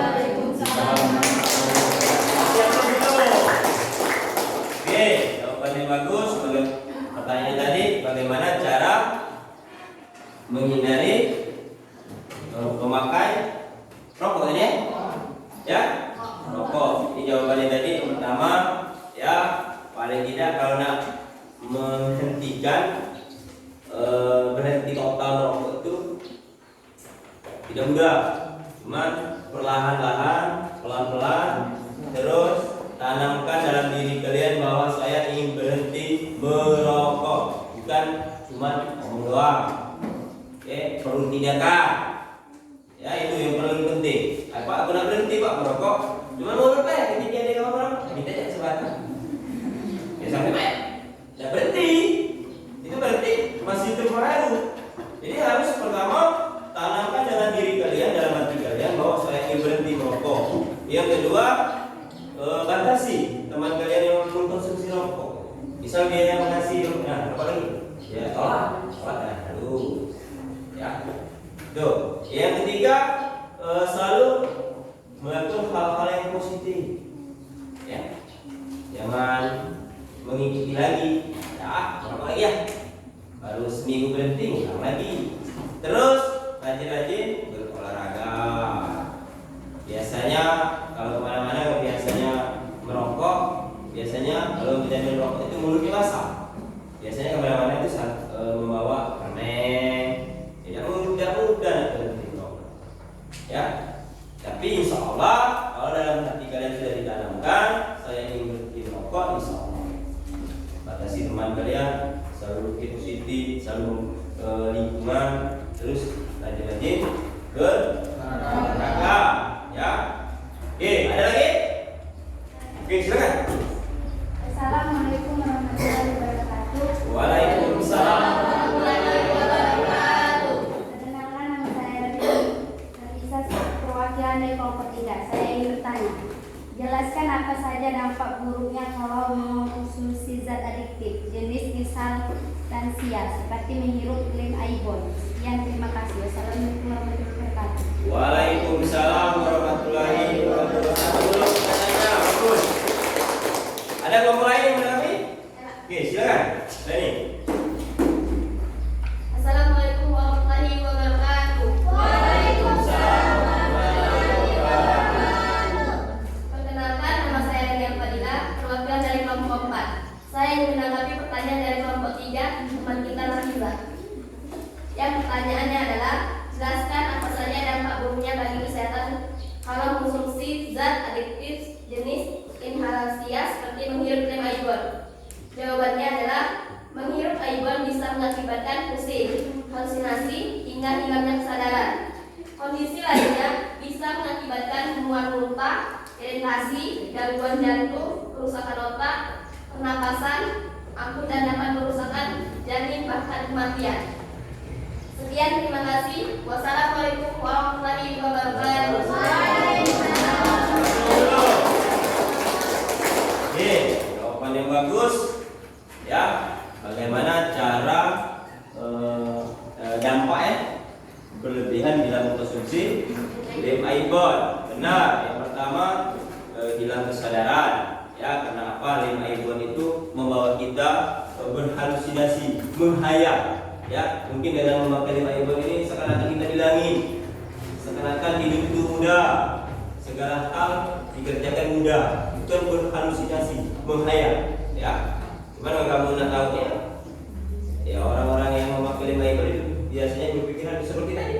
Oke, jawabannya bagus. Pertanyaan tadi, bagaimana cara menghindari memakai rokok ini? Ya, rokok. Ini jawabannya tadi. Yang pertama, ya paling tidak kalau nak menghentikan berhenti total merokok itu tidak mudah, cuman perlahan-lahan, pelan-pelan, terus tanamkan dalam diri kalian bahwa saya ingin berhenti merokok, bukan cuma ngomong doang. Oke, perlu tindakan. Ya, itu yang paling penting. Pak, aku nak berhenti Pak merokok, cuma mau apa ya? Ketika dia ngomong merokok, kita jangan sebatang. Ya sampai Pak, ya berhenti. Itu berarti masih terpengaruh. Jadi harus pertama tanamkan dalam diri kalian, dalam hati kalian bahwa saya ingin berhenti merokok. Yang kedua, batasi teman kalian yang mengkonsumsi rokok. Misal dia yang mengasih, nah apa lagi? Ya tolak, aduh, ya. Tuh. Yang ketiga, selalu melakukan hal-hal yang positif. Ya, jangan mengikuti lagi. Ya, apa lagi ya? Baru seminggu berhenti, ngulang lagi. Terus rajin-rajin berolahraga. Biasanya kalau kemana-mana biasanya merokok, biasanya kalau tidak merokok itu mulutnya basah. Biasanya kemana-mana itu membawa permen. Tidak mudah berhenti merokok. Ya, tapi insya Allah kalau dalam hati kalian sudah ditanamkan saya ingin berhenti merokok, insya Allah batasi teman kalian, selalu positif, selalu lingkungan, terus rajin-rajin berolahraga. Ya. Oke, ada lagi? Oke, silakan. Assalamualaikum warahmatullahi wabarakatuh. Waalaikumsalam warahmatullahi wabarakatuh. Perkenalkan, nama saya Risa, perwakilan dari kelompok 3. Saya ingin bertanya, jelaskan apa saja dampak buruknya kalau mengkonsumsi zat adiktif jenis misal lansia seperti menghirup lem aibon. Sekian, terima kasih. Wassalamualaikum warahmatullahi wabarakatuh. Waalaikumsalam warahmatullahi wabarakatuh. Pertanyaannya bagus. Ada kelompok lain yang menanggapi? Oke, silakan. Ini. Assalamualaikum warahmatullahi wabarakatuh. Waalaikumsalam warahmatullahi wabarakatuh. Perkenalkan, nama saya Rian Fadila, perwakilan dari kelompok 4. Saya ingin menanggapi pertanyaan dari kelompok 3, teman kita Nafisa. Yang pertanyaannya adalah, jelaskan apa saja dampak buruknya bagi kesehatan kalau mengkonsumsi zat adiktif jenis inhalasia seperti menghirup lem aibon. Jawabannya adalah, menghirup aibon bisa mengakibatkan pusing, halusinasi, hingga hilangnya kesadaran. Kondisi lainnya bisa mengakibatkan mual muntah, iritasi, gangguan jantung, kerusakan otak, pernapasan, akut dan dapat merusakkan janin bahkan kematian. Sekian, terima kasih. Wassalamualaikum warahmatullahi wabarakatuh. Oke, jawaban yang bagus. Ya, bagaimana cara dampaknya berlebihan bila mengkonsumsi lem aibon? Benar. Yang pertama, hilang kesadaran. Ya, karena apa? Lem aibon itu membawa kita berhalusinasi, menghayal. Ya, mungkin dengan memakai lem aibon ini seakan-akan kita bilangin, seakan-akan hidup itu mudah, segala hal dikerjakan mudah, bukan berhalusinasi, menghayal. Ya, cuman kalau kamu nak tahu ya orang-orang yang memakai lem aibon itu biasanya berpikiran seperti tadi,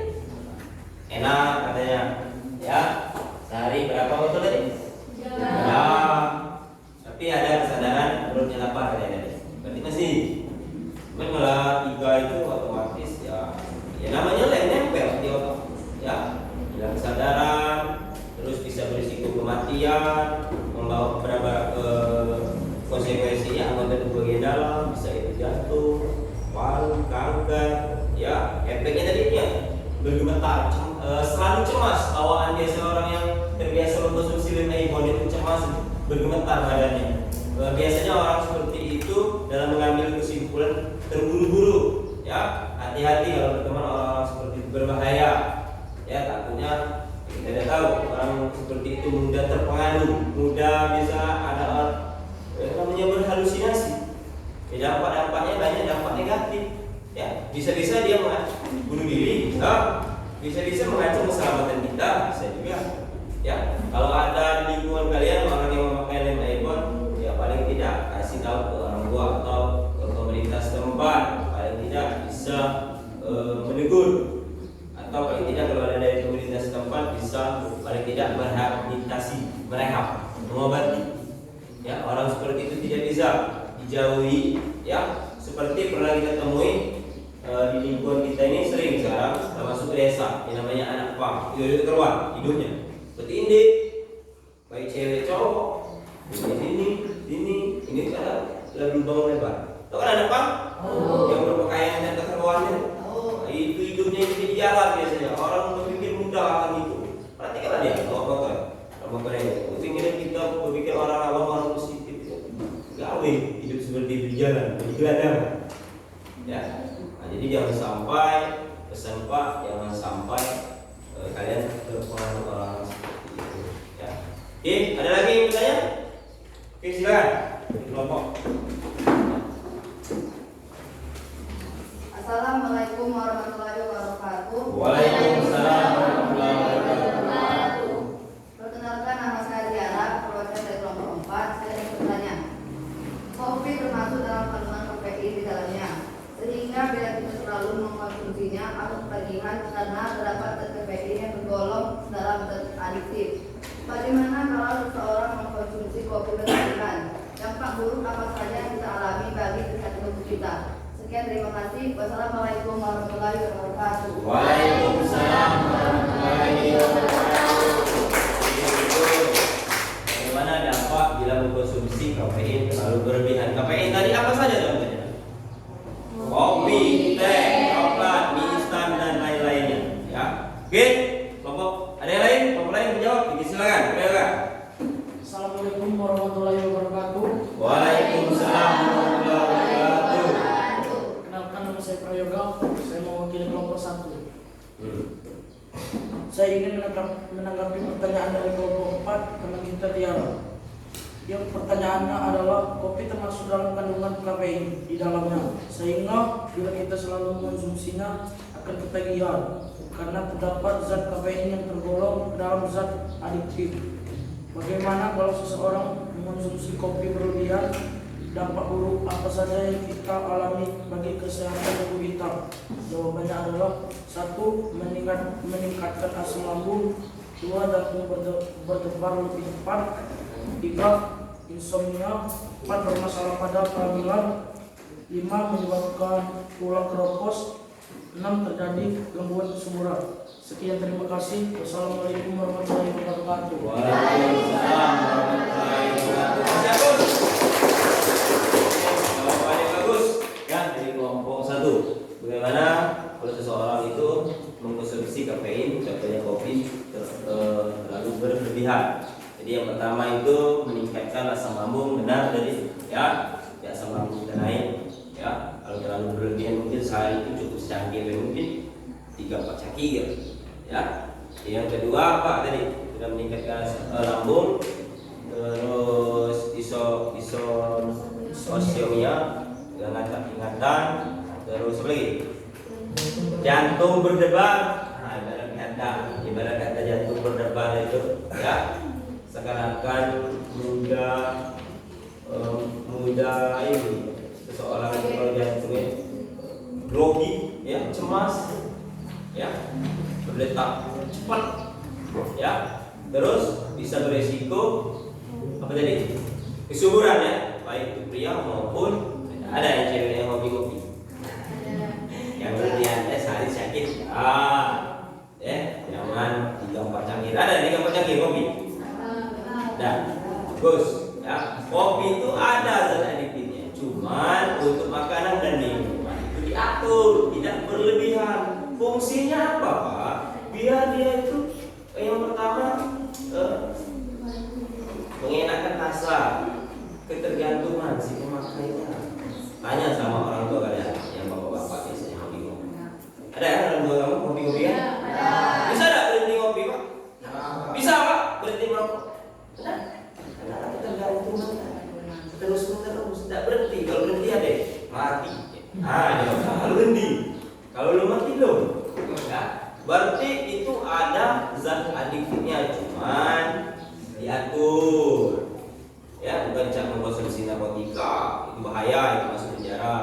enak katanya, ya hari berapa betul tadi? Ya. Tapi ada kesadaran perutnya lapar tadi. Berarti masih. Cuman malah 3 itu otomatis ya namanya nempel di otak. Ya, hilang kesadaran, terus bisa berisiko kematian, membawa beberapa konsekuensinya anggota tubuh bagian dalam, bisa itu jantung, paru, kanker, ya efeknya tadinya bergemetar, selalu cemas, bawaan biasa orang yang terbiasa mengkonsumsi lemon itu cemas, bergemetar badannya. Biasanya orang seperti itu dalam mengambil kesimpulan terburu-buru, ya hati-hati kalau berteman orang-orang seperti itu berbahaya, ya takutnya kita tidak tahu orang seperti itu mudah terpengaruh, mudah bisa ada namanya berhalusinasi. Dampak-dampaknya banyak dampak negatif. Ya, bisa-bisa dia bunuh diri, bisa-bisa mengancam keselamatan kita, bisa juga. Ya, kalau ada di lingkungan kalian orang yang memakai lem airborne, ya paling tidak kasih tahu ke orang tua atau ke pemerintah setempat, paling tidak bisa menegur, atau paling tidak kalau ada dari pemerintah setempat bisa paling tidak merehabilitasi, merehab, mengobati. Ya, orang seperti itu tidak bisa dijauhi, ya seperti pernah kita temui di lingkungan kita ini sering sekarang termasuk desa yang namanya anak pang itu keluar hidupnya seperti ini, baik cewek cowok ini kan lebih lubang lebar. Tahu kan anak pang yang berpakaian dan keterbawaannya itu hidupnya itu di jalan biasanya orang berpikir mudah akan itu. Perhatikanlah dia kalau pikiran kita berpikir orang awam orang positif gawe hidup seperti itu jalan bergeladang, ya. Nah, jadi jangan sampai pesan Pak, jangan sampai kalian terpengaruh orang seperti itu, ya. Oke, ada lagi yang bertanya? Oke, silakan kelompok. Assalamualaikum warahmatullahi wabarakatuh. Waalaikumsalam warahmatullahi wabarakatuh. Perkenalkan, nama saya Tiara, perwakilan dari kelompok 4. Saya ingin bertanya, kopi termasuk dalam kandungan kafein di dalamnya, sehingga bila kita selalu mengkonsumsinya akan ketagihan karena terdapat zat kafein yang tergolong dalam zat adiktif. Bagaimana kalau seseorang mengkonsumsi kopi berlebihan? Dampak buruk apa saja yang kita alami bagi kesehatan tubuh kita? Sekian, terima kasih. Wassalamualaikum warahmatullahi wabarakatuh. Waalaikumsalam warahmatullahi wabarakatuh. Bagaimana dampak bila mengkonsumsi kafein terlalu berlebihan? Kafein tadi apa saja contohnya? Kopi, teh, coklat, mie instan dan lain-lainnya. Ya, oke. Kelompok ada yang lain? Kelompok lain menjawab? Silakan. Assalamualaikum warahmatullahi wabarakatuh. Waalaikumsalam warahmatullahi wabarakatuh. Kenalkan, nama saya Prayoga. Saya mewakili kelompok 1. Saya ingin menanggapi pertanyaan dari kelompok 4 teman kita Tiara. Yang pertanyaannya adalah kopi termasuk dalam kandungan kafein di dalamnya, sehingga bila kita selalu mengonsumsinya akan ketagihan karena terdapat zat kafein yang tergolong dalam zat adiktif. Bagaimana kalau seseorang mengonsumsi kopi berlebihan? Dampak buruk apa saja yang kita alami bagi kesehatan tubuh kita? Jawabannya adalah 1. Meningkatkan asam lambung, 2. Jantung berdebar lebih cepat, 3. Insomnia, 4. Bermasalah pada kehamilan, 5. Menyebabkan tulang keropos, 6. Terjadi gangguan kesuburan. Sekian, terima kasih. Wassalamualaikum warahmatullahi wabarakatuh. Waalaikumsalam warahmatullahi wabarakatuh. Jawabannya bagus ya dari kelompok 1. Bagaimana kalau seseorang itu mengkonsumsi kafein, contohnya kopi terlalu berlebihan? Jadi yang pertama itu meningkatkan asam lambung, benar tadi ya, asam lambung kita naik ya. Kalau terlalu berlebihan mungkin sehari itu cukup secangkir, mungkin 3-4 cangkir ya. Yang kedua apa tadi? Sudah meningkatkan lambung, terus isomia, ingatan, terus apa lagi? Jantung berdebar. Nah, ibarat kata jantung berdebar itu ya, seakan-akan mudah ini seseorang itu kalau jantungnya grogi ya, cemas ya, berdetak cepat ya. Terus bisa beresiko apa tadi? Kesuburan ya, baik itu pria maupun ada yang cewek yang hobi-hobi. Yang berlebihan sehari sakit. Jangan 3-4 cangkir. Ada 3-4 cangkir kopi. Nah, bagus. Ya, kopi itu ada zat adiktifnya. Cuman untuk makanan dan minuman itu diatur, tidak berlebihan. Fungsinya apa, Pak? Biar dia itu yang pertama mengenakan rasa, ketergantungan si pemakainya. Tanya sama orang tua kalian yang bapak-bapak biasanya hobi-hobi. Ada ya orang tua kamu hobi-hobi ya? Bisa enggak berhenti ngopi, Pak? Bisa, Pak, berhenti merokok? Ada? Karena ketergantungan terus tidak berhenti. Kalau berhenti ada mati. Kalau berhenti. Kalau belum mati belum. Ya. Berarti itu ada zat adiktifnya, cuman diatur. Ya, bukan cak mengkonsumsi narkotika, itu bahaya, itu masuk penjara.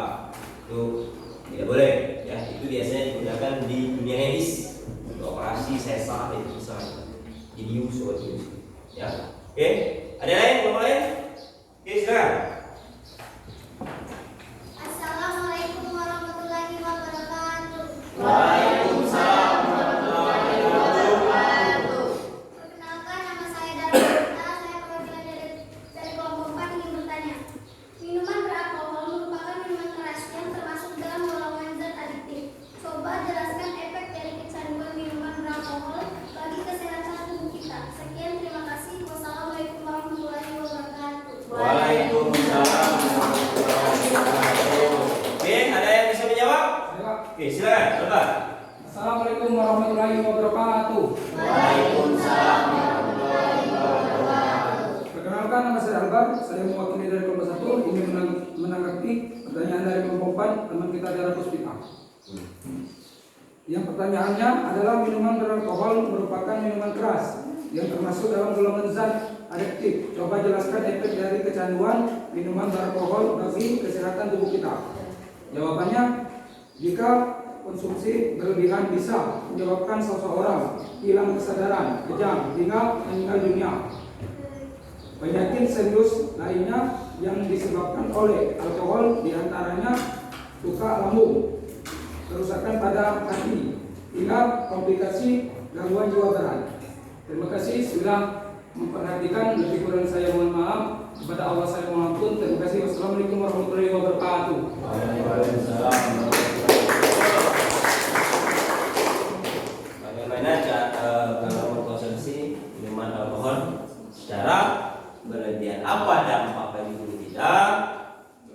Itu tidak boleh. Ya, itu biasanya digunakan di dunia medis. Operasi sesar itu bisa. Jedius seperti itu. Ya. Oke, ada lain? Belum lain? Oke, silakan. Assalamualaikum warahmatullahi wabarakatuh. Waalaikumsalam warahmatullahi wabarakatuh. Perkenalkan, nama saya Darmita. Saya perwakilan dari kelompok 4 ingin bertanya. Minuman beralkohol merupakan minuman keras yang termasuk dalam golongan zat adiktif. Coba jelaskan efek dari kecanduan minuman beralkohol bagi kesehatan tubuh kita. Sekian, terima kasih. Wassalamualaikum warahmatullahi wabarakatuh. Waalaikumsalam warahmatullahi wabarakatuh. Oke, ada yang bisa menjawab? Oke, silakan. Bapak. Assalamualaikum warahmatullahi wabarakatuh. Waalaikumsalam warahmatullahi wabarakatuh. Perkenalkan, nama saya Albar. Saya mewakili dari kelompok 1 ingin menanggapi pertanyaan dari kelompok 4 teman kita dari Puspita. Yang pertanyaannya adalah minuman beralkohol merupakan minuman keras yang termasuk dalam golongan zat adiktif. Coba jelaskan efek dari kecanduan minuman beralkohol bagi kesehatan tubuh kita. Jawabannya, jika konsumsi berlebihan bisa menyebabkan seseorang hilang kesadaran, kejang, hingga meninggal dunia. Penyakit serius lainnya yang disebabkan oleh alkohol diantaranya luka lambung, kerusakan pada hati, hingga komplikasi gangguan jiwa berat. Terima kasih sudah memperhatikan. Lebih kurang saya mohon maaf. Kepada Allah saya mohon ampun. Terima kasih. Wassalamualaikum warahmatullahi wabarakatuh. Waalaikumsalam. Bagaimana kalau mengkonsumsi minuman alkohol secara berlebihan? Apa dampak bagi tubuh kita?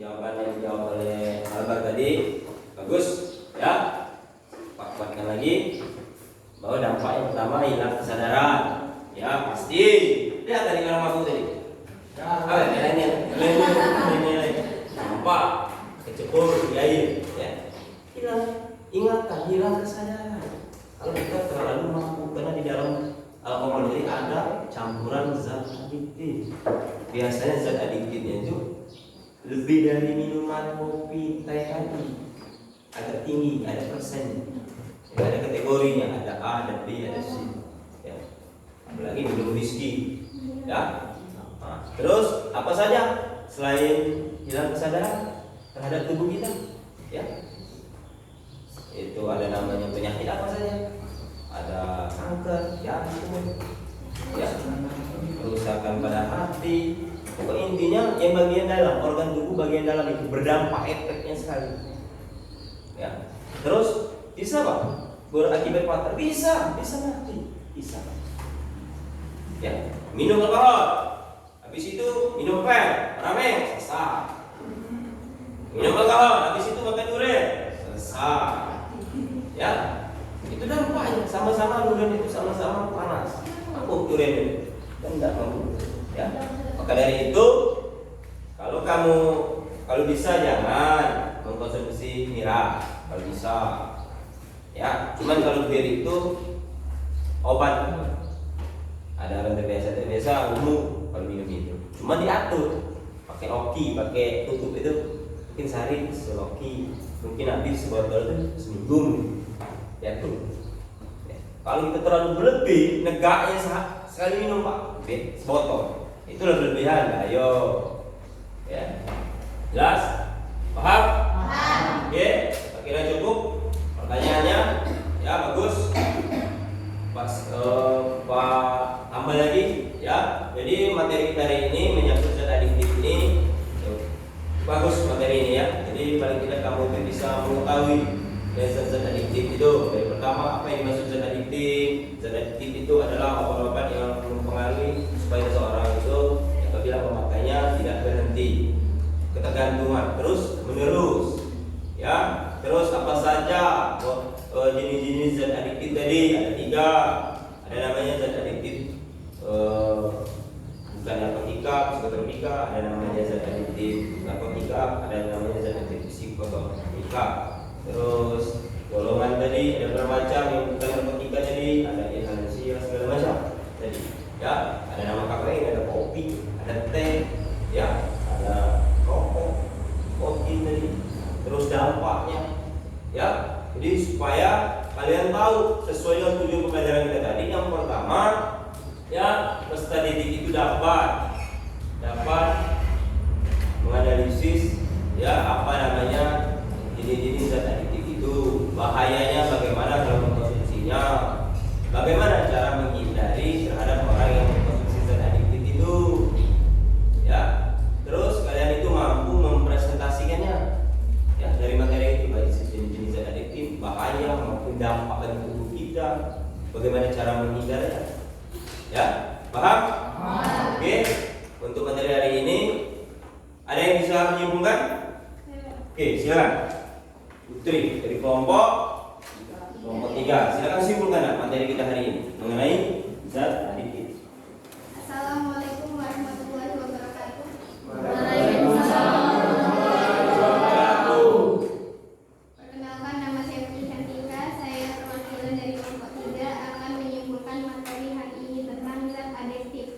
Jawaban yang dijawab oleh Albert tadi bagus, ya. Kuatkan lagi bahwa dampak yang pertama hilang kesadaran, ya pasti. Lihat tadi kalau aku tadi. Lainnya, nampak kecepur di air, ya. Hilang ingatan, hilang kesadaran. Kalau kita terlalu mabuk, karena di dalam alkohol ini ada campuran zat adiktif. Biasanya zat adiktifnya itu lebih dari minuman kopi, teh tadi. Agak tinggi, ada persen. Ada kategorinya, ada A, ada B, ada C. Ya. Apalagi minum whisky, ya. Nah, terus apa saja selain hilang kesadaran terhadap tubuh kita, ya? Itu ada namanya penyakit apa saja? Ada kanker, jantung, ya, kerusakan pada hati. Pokoknya intinya yang bagian dalam, organ tubuh bagian dalam itu berdampak efeknya sekali. Ya. Terus bisa Pak berakibat fatal? Bisa mati, bisa. Ya, minum alkohol, habis itu minum pil, ramen, sesat. Minum alkohol, habis itu makan durian, sesat. Ya, itu dampaknya sama-sama durian itu sama-sama panas. Aku durian itu dan tidak mampu. Ya, maka dari itu kalau bisa jangan mengkonsumsi miras. Kalau bisa, ya. Cuman kalau bir itu obat. Ada orang terbiasa umum kalau minum itu. Cuma diatur, pakai oki, pakai tutup itu. Mungkin sehari seloki, mungkin habis sebotol itu seminggu. Diatur. Ya. Kalau kita terlalu berlebih, negaknya sekali minum Pak, oke, sebotol. Itu lebih-lebihan, ayo. Ya. Jelas? Paham? Paham. Oke, kira cukup. Pertanyaannya, ya bagus. Pak tambah lagi, ya. Jadi materi kita hari ini menyangkut zat adiktif ini bagus materi ini ya. Jadi paling tidak kamu bisa mengetahui zat-zat adiktif itu. Dari pertama, apa yang dimaksud zat adiktif? Zat adiktif itu adalah obat-obat yang mempengaruhi supaya seseorang itu apabila memakainya tidak berhenti, ketergantungan terus menerus. Ya, terus apa saja jenis-jenis zat adiktif tadi? Ada 3. Ada namanya zat adiktif bukan narkotika, psikotropika, ada namanya zat adiktif narkotika, ada namanya zat adiktif psikotropika. Terus golongan tadi ada berapa macam yang bukan narkotika tadi, ada inhalasi segala macam tadi. Ya, ada nama kafein, ada kopi, ada teh, ya, ada rokok, kopi tadi. Terus dampaknya, ya. Jadi supaya kalian tahu sesuai dengan tujuan pembelajaran kita tadi. Yang pertama, ya, peserta didik itu dapat menganalisis ya apa namanya jenis-jenis zat adiktif itu, bahayanya bagaimana kalau mengkonsumsinya, bagaimana cara menghindari terhadap orang yang mengkonsumsi zat adiktif itu, ya. Terus kalian itu mampu mempresentasikannya, ya, dari materi itu, baik jenis-jenis zat adiktif, bahaya maupun dampak bagi tubuh kita, bagaimana cara menghindarinya, ya. Paham? Oke. Untuk materi hari ini ada yang bisa menyimpulkan? Oke, silakan. Putri dari kelompok 3. Silakan simpulkan materi kita hari ini mengenai zat adiktif. Assalamualaikum warahmatullahi wabarakatuh. Perkenalkan, nama saya Putri Cantika. Saya perwakilan dari kelompok 3 akan menyimpulkan materi hari ini tentang zat adiktif.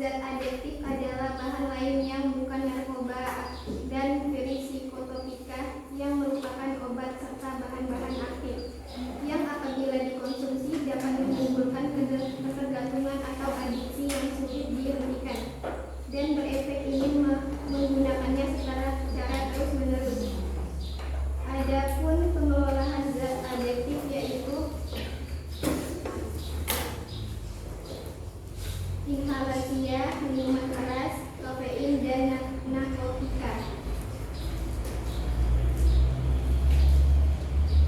Zat adiktif adalah bahan lain yang bukan narkoba dan psikotropika yang merupakan obat serta bahan-bahan aktif yang apabila dikonsumsi dapat menimbulkan ketergantungan atau adiksi yang sulit dihentikan dan berefek ingin menggunakannya secara terus-menerus. Adapun pengelolaan zat adiktif yaitu inhalasia, minuman keras, kafein, dan narkotika.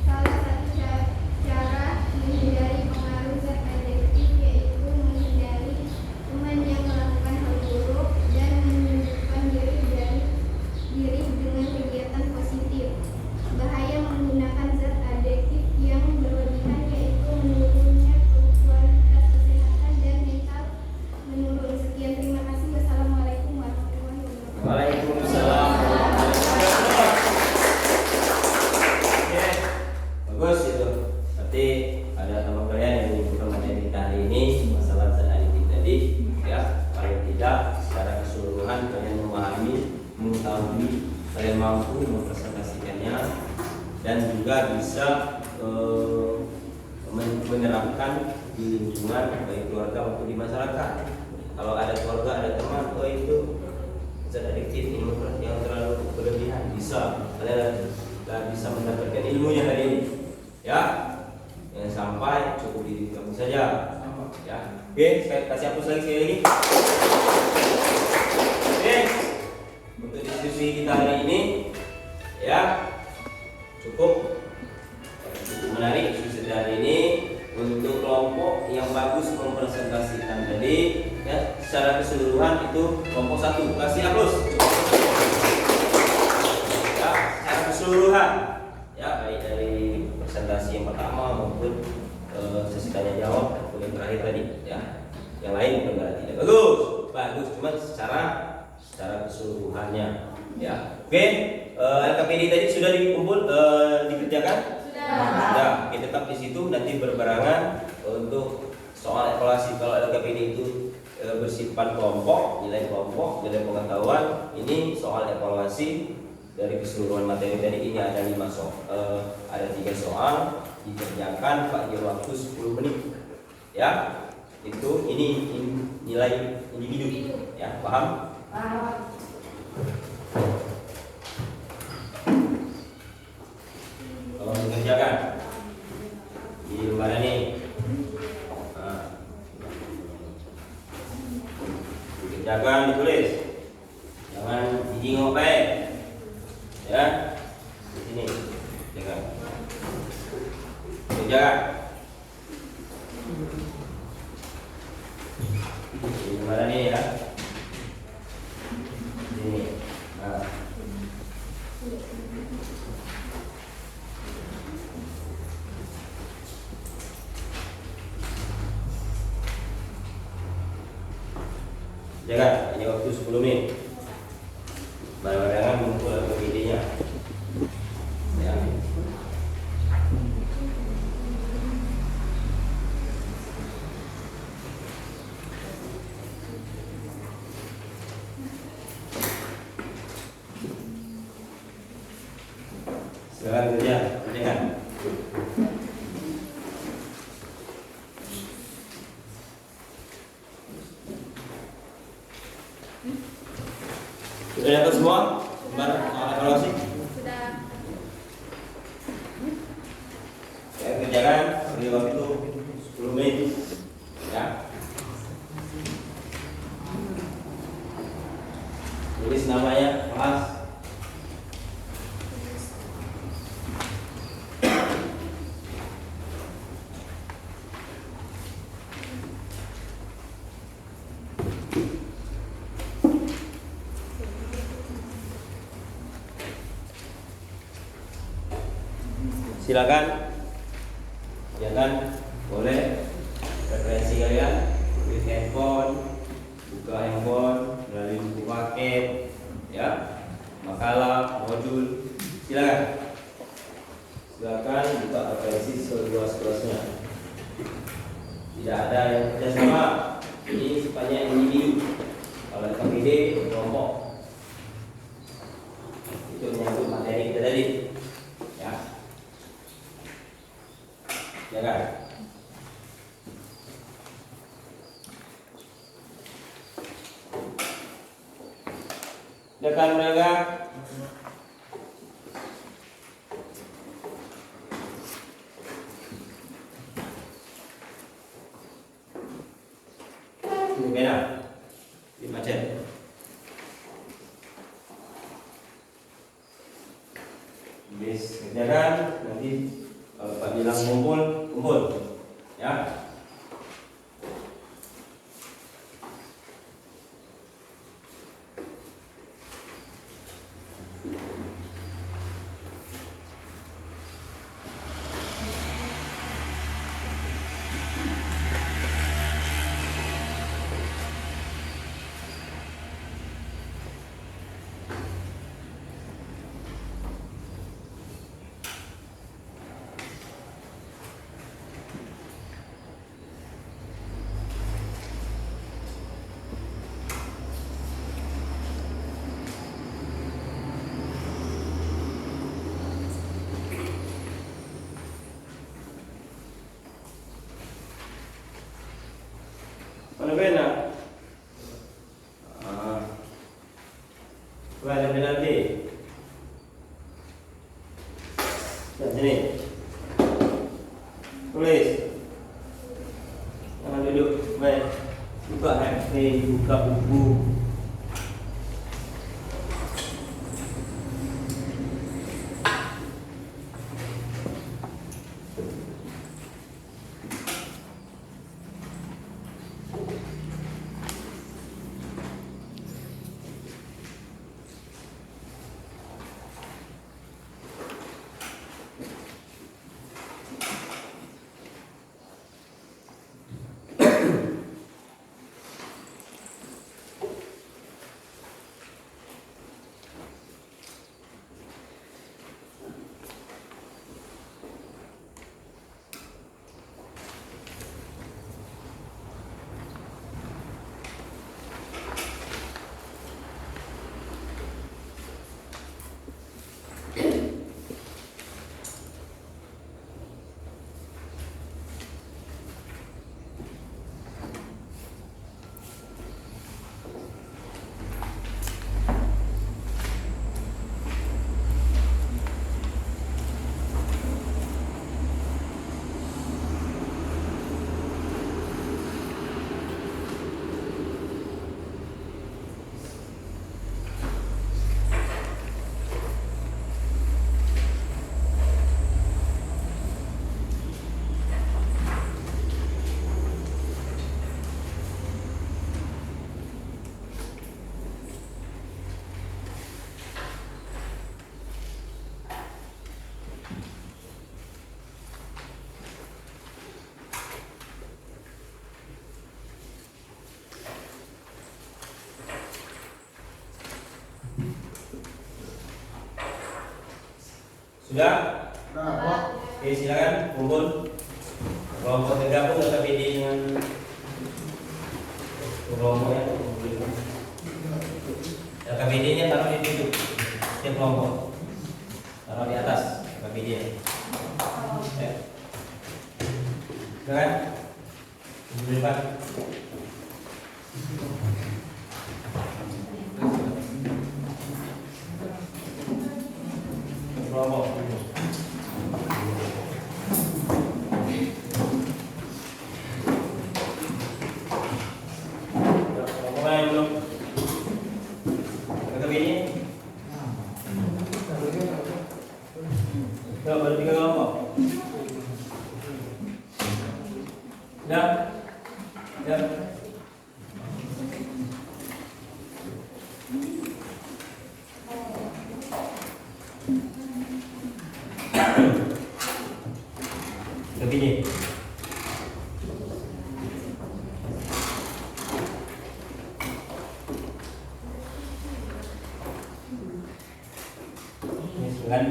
Salah satu cara menghindari pengaruh zat adiktif yaitu menghindari teman yang melakukan hal buruk dan menyibukkan diri dengan kegiatan positif. Bahaya menggunakan zat adiktif yang berlebihan yaitu menurunnya kualitas kesehatan dan mental menurun. Sekian, terima kasih. Wassalamualaikum warahmatullahi wabarakatuh. Waalaikumsalam. Oke, bagus itu. Berarti ada teman kalian yang menyimpulkan materi kita hari ini masalah zat adiktif tadi, ya. Paling tidak secara keseluruhan kalian memahami, mengetahui, kalian mampu mempresentasikannya dan juga bisa menerapkan di lingkungan baik keluarga maupun di masyarakat. Kalau ada keluarga, ada teman, oh itu zat adiktif ini yang terlalu berlebihan, bisa kalian bisa mendapatkan ilmunya hari ini, ya. Yang sampai cukup di kamu saja, ya. Oke, saya kasih hapus lagi sekali lagi. Oke, untuk diskusi kita hari ini, ya, cukup menarik diskusi hari ini. Untuk kelompok yang bagus mempresentasikan tadi, ya, secara keseluruhan itu kelompok 1. Kasih hapus. Ya, secara keseluruhan, ya, baik dari presentasi yang pertama maupun sesi tanya jawab maupun yang terakhir tadi, ya. Yang lain bukan berarti tidak bagus, cuma secara keseluruhannya, ya. Oke, LKPD tadi sudah dikumpul, dikerjakan. Nah, kita tetap di situ nanti berbarengan untuk soal evaluasi. Kalau LKPD itu bersifat kelompok, nilai pengetahuan. Ini soal evaluasi dari keseluruhan materi tadi. Ini ada 5 soal, ada ada 3 soal dikerjakan pakai waktu 10 menit. Ya, itu ini nilai individu. Ya, paham? Kalau dikerjakan di lembaran ini, dikerjakan ditulis, jangan dijingok baik. Ya, di sini, jangan. Kerjakan. Di lembaran ini ya. Sini. Nah. Jaga, ini waktu 10 menit. Barang-barangan mengumpul ke videonya. Ya. Silakan kerjakan. Sudah dapat semua? Gimana soal evaluasi? Sudah. Saya kerjakan beri waktu 10 menit. Ya. Tulis namanya, kelas. Silakan, jangan boleh referensi kalian tulis handphone, buka handphone melalui buku paket, ya, makalah, modul, silakan buka referensi seluas-luasnya. Tidak ada yang kerjasama, ini sifatnya individu. Kalau KPD kelompok, itu menyangkut materi kita tadi, ya. Jaga. Dekat mereka. Ini beda. Ini macet. Bis kerjakan nanti kalau Pak bilang kumpul, ya. Mana pena? Ada penalti. Sini. Tulis. Jangan duduk. Baik. Buka HP, buka buku. Sudah? Oke, silakan kumpul. Kelompok tergabung KPD dengan kelompok ya. KPD-nya taruh di situ. Setiap kelompok taruh di atas KPD-nya. Ya. Silakan. Kumpul depan. Kelompok. Kelompok mana yang belum? KPD-nya? Sudah baru 3 kelompok. Sudah? Sudah? KPD. Kan?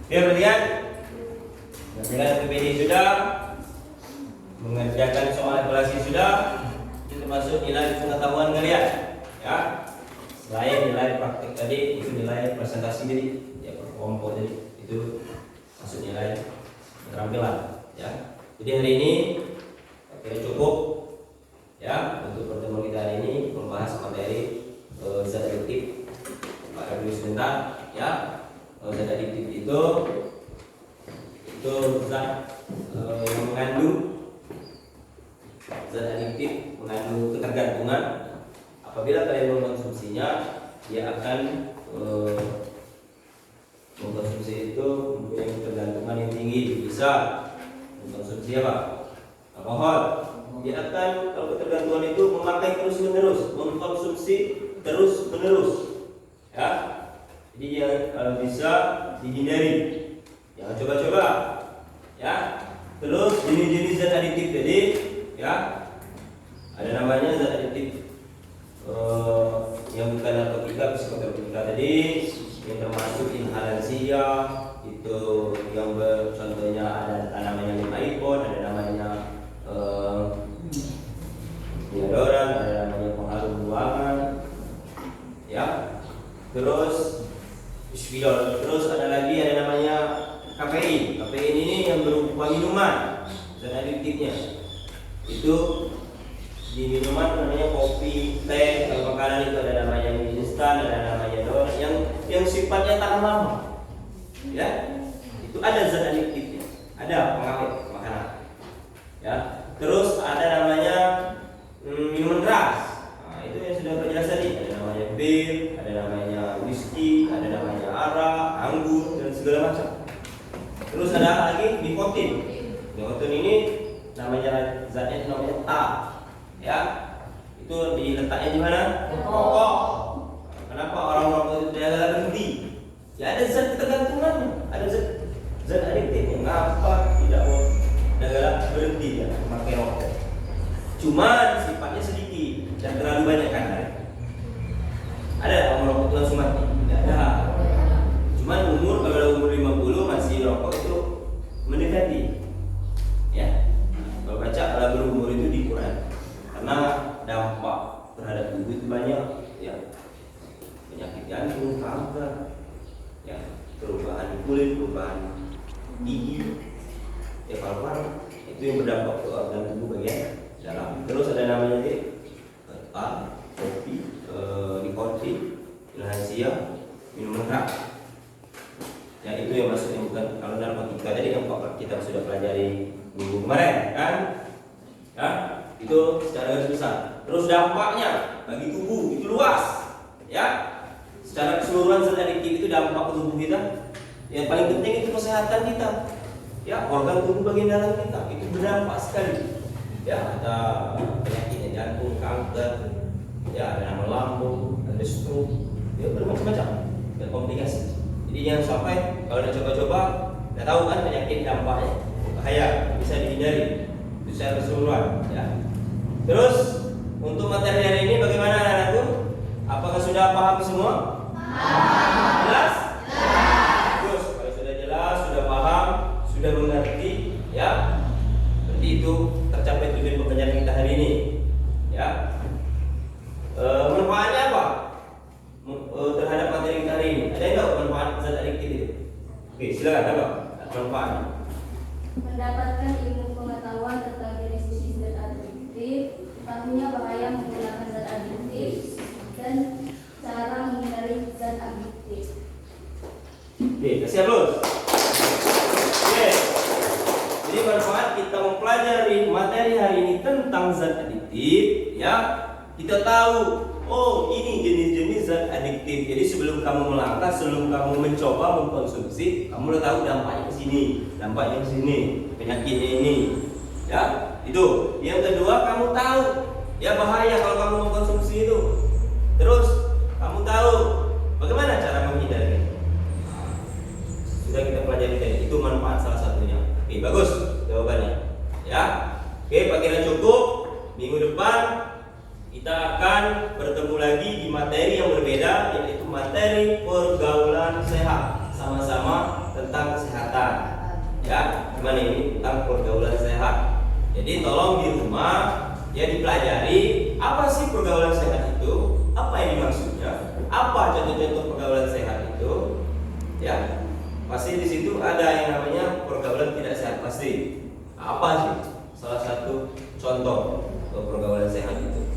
Dia berlihat dengan KPD sudah, mengerjakan soal evaluasi sudah, itu termasuk nilai pengetahuan kalian, ya. Selain nilai praktik tadi, itu nilai presentasi tadi, ya kelompok tadi, itu masuk nilai keterampilan, ya. Jadi hari ini kira cukup, ya, untuk pertemuan kita hari ini membahas materi zat adiktif. Pak dulu sebentar, ya. Zat adiktif itu zat yang mengandung zat adiktif, mengandung ketergantungan. Apabila kalian mengkonsumsinya, dia akan mengkonsumsi itu mempunyai ketergantungan yang tinggi. Bisa mengkonsumsi apa? Alkohol. Dia akan, kalau ketergantungan itu memakai terus menerus, mengkonsumsi terus menerus, ya. Jadi dia kalau bisa dihindari, jangan coba-coba, ya. Terus jenis-jenis zat adiktif tadi, ya, ada namanya zat adiktif yang bukan narkotika, psikotropika tadi, yang termasuk inhalansia, itu yang contohnya ada namanya limaiphone, ada namanya deodoran, ada namanya pengharum ruangan, ya. Terus Bismillah. Terus ada lagi ada namanya kafein. Kafein ini yang berupa minuman, zat adiktifnya. Itu di minuman namanya kopi, teh, kalau makanan itu ada namanya mie instan, ada namanya donat yang sifatnya tahan lama. Ya. Itu ada zat adiktifnya. Ada pengawet makanan. Ya. Terus ada namanya minuman keras. Nah, itu yang sudah berjelas tadi. Ada namanya bir, ada namanya whisky, ada namanya arak, anggur, dan segala macam. Terus ada lagi nikotin. Nikotin ini namanya zatnya namanya A, ya. Itu diletaknya di mana? Rokok. Kenapa orang rokok itu tidak berhenti? Ya ada zat ketergantungannya, ada zat adiktifnya. Kenapa tidak mau negara berhenti ya memakai rokok? Cuman sifatnya sedikit dan terlalu banyak kan? Ada orang rokok itu langsung mati? Tidak ada. Cuman kalau umur 50 masih rokok itu mendekati, ya. Kalau baca kalau berumur itu dikurangi karena dampak terhadap tubuh itu banyak, ya. Penyakit jantung, kanker, ya, perubahan kulit, perubahan gigi, ya paru-paru, itu yang berdampak ke organ tubuh bagian dalam. Terus ada namanya kopi, nikotin, inhalansia, minuman keras. Ya itu yang masuk yang bukan kalau narkotika tadi yang kita sudah pelajari minggu kemarin kan, ya itu secara garis besar. Terus dampaknya bagi tubuh itu luas, ya. Secara keseluruhan zat adiktif itu dampak ke tubuh kita. Yang paling penting itu kesehatan kita, ya, organ tubuh bagian dalam kita itu berdampak sekali, ya. Ada penyakit jantung, kanker, ya, ada nama lambung, ada stroke, ya bermacam-macam, dan komplikasi. Jadi jangan sampai kalau udah coba-coba, nggak tahu kan penyakit dampaknya bahaya, bisa dihindari. Itu secara keseluruhan, ya. Terus untuk materi hari ini bagaimana anak-anakku? Apakah sudah paham semua? Jelas? kok? Manfaatnya. Mendapatkan ilmu pengetahuan tentang jenis-jenis zat adiktif, tahunya bahaya menggunakan zat adiktif, dan cara menghindari zat adiktif. Oke, siap Lus? Oke. Jadi manfaat kita mempelajari materi hari ini tentang zat adiktif, ya. Kita tahu, oh ini jenis-jenis zat adiktif. Jadi sebelum kamu melangkah, sebelum kamu mencoba mengkonsumsi, kamu udah tahu dampaknya ke sini, dampaknya ke sini, penyakitnya ini. Ya, itu. Yang kedua, kamu tahu ya bahaya kalau kamu mengkonsumsi itu. Terus kamu tahu bagaimana cara menghindari. Sudah kita pelajari tadi, itu manfaat salah satunya. Oke, bagus jawabannya. Ya. Oke, Pak cukup. Minggu depan kita akan bertemu lagi di materi yang berbeda, yaitu materi pergaulan sehat. Sama-sama tentang kesehatan. Ya, gimana ini tentang pergaulan sehat. Jadi tolong di rumah ya dipelajari apa sih pergaulan sehat itu, apa yang dimaksudnya, apa contoh-contoh pergaulan sehat itu. Ya, pasti di situ ada yang namanya pergaulan tidak sehat pasti. Apa sih salah satu contoh pergaulan sehat itu?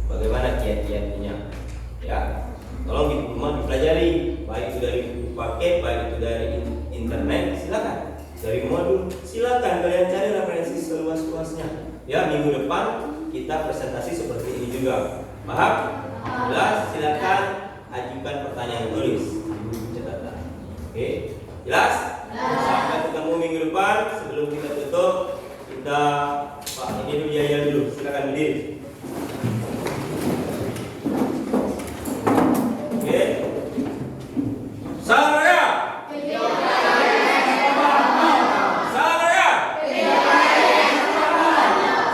Bagaimana kiat-kiatnya? Ya, tolong di rumah dipelajari, baik itu dari buku paket, baik itu dari internet, silakan. Dari rumah dulu, silakan kalian cari referensi seluas-luasnya. Ya, minggu depan kita presentasi seperti ini juga. Paham? Jelas? Silakan ajukan pertanyaan tulis di buku catatan. Oke, jelas? Sampai ketemu minggu depan. Sebelum kita tutup, kita Pak ini dulu Yaya dulu. Silakan berdiri. Oke. Salam raya. Salam raya.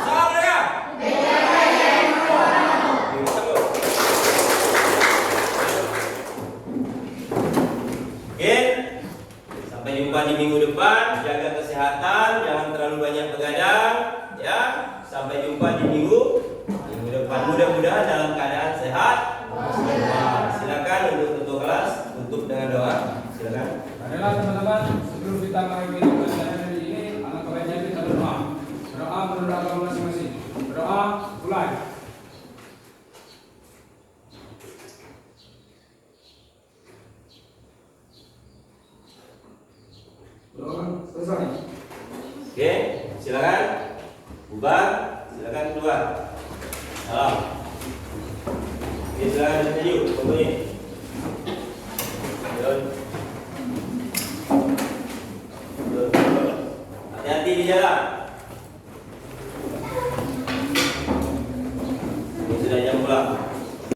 Salam raya. Oke. Sampai jumpa di minggu depan. Jaga kesehatan, jangan terlalu banyak begadang, ya. Sampai jumpa di minggu depan. Mudah-mudahan dalam keadaan sehat. Silakan untuk tutup kelas, tutup dengan doa. Silakan. Marilah teman-teman, sebelum kita mengakhiri pelajaran hari ini, alangkah baiknya kita berdoa. Berdoa menurut agama masing-masing. Berdoa, mulai. Berdoa selesai. Oke, silakan. Bubar, silakan keluar. Salam. Oke, silakan lanjut yuk, pokoknya. Hati-hati di jalan.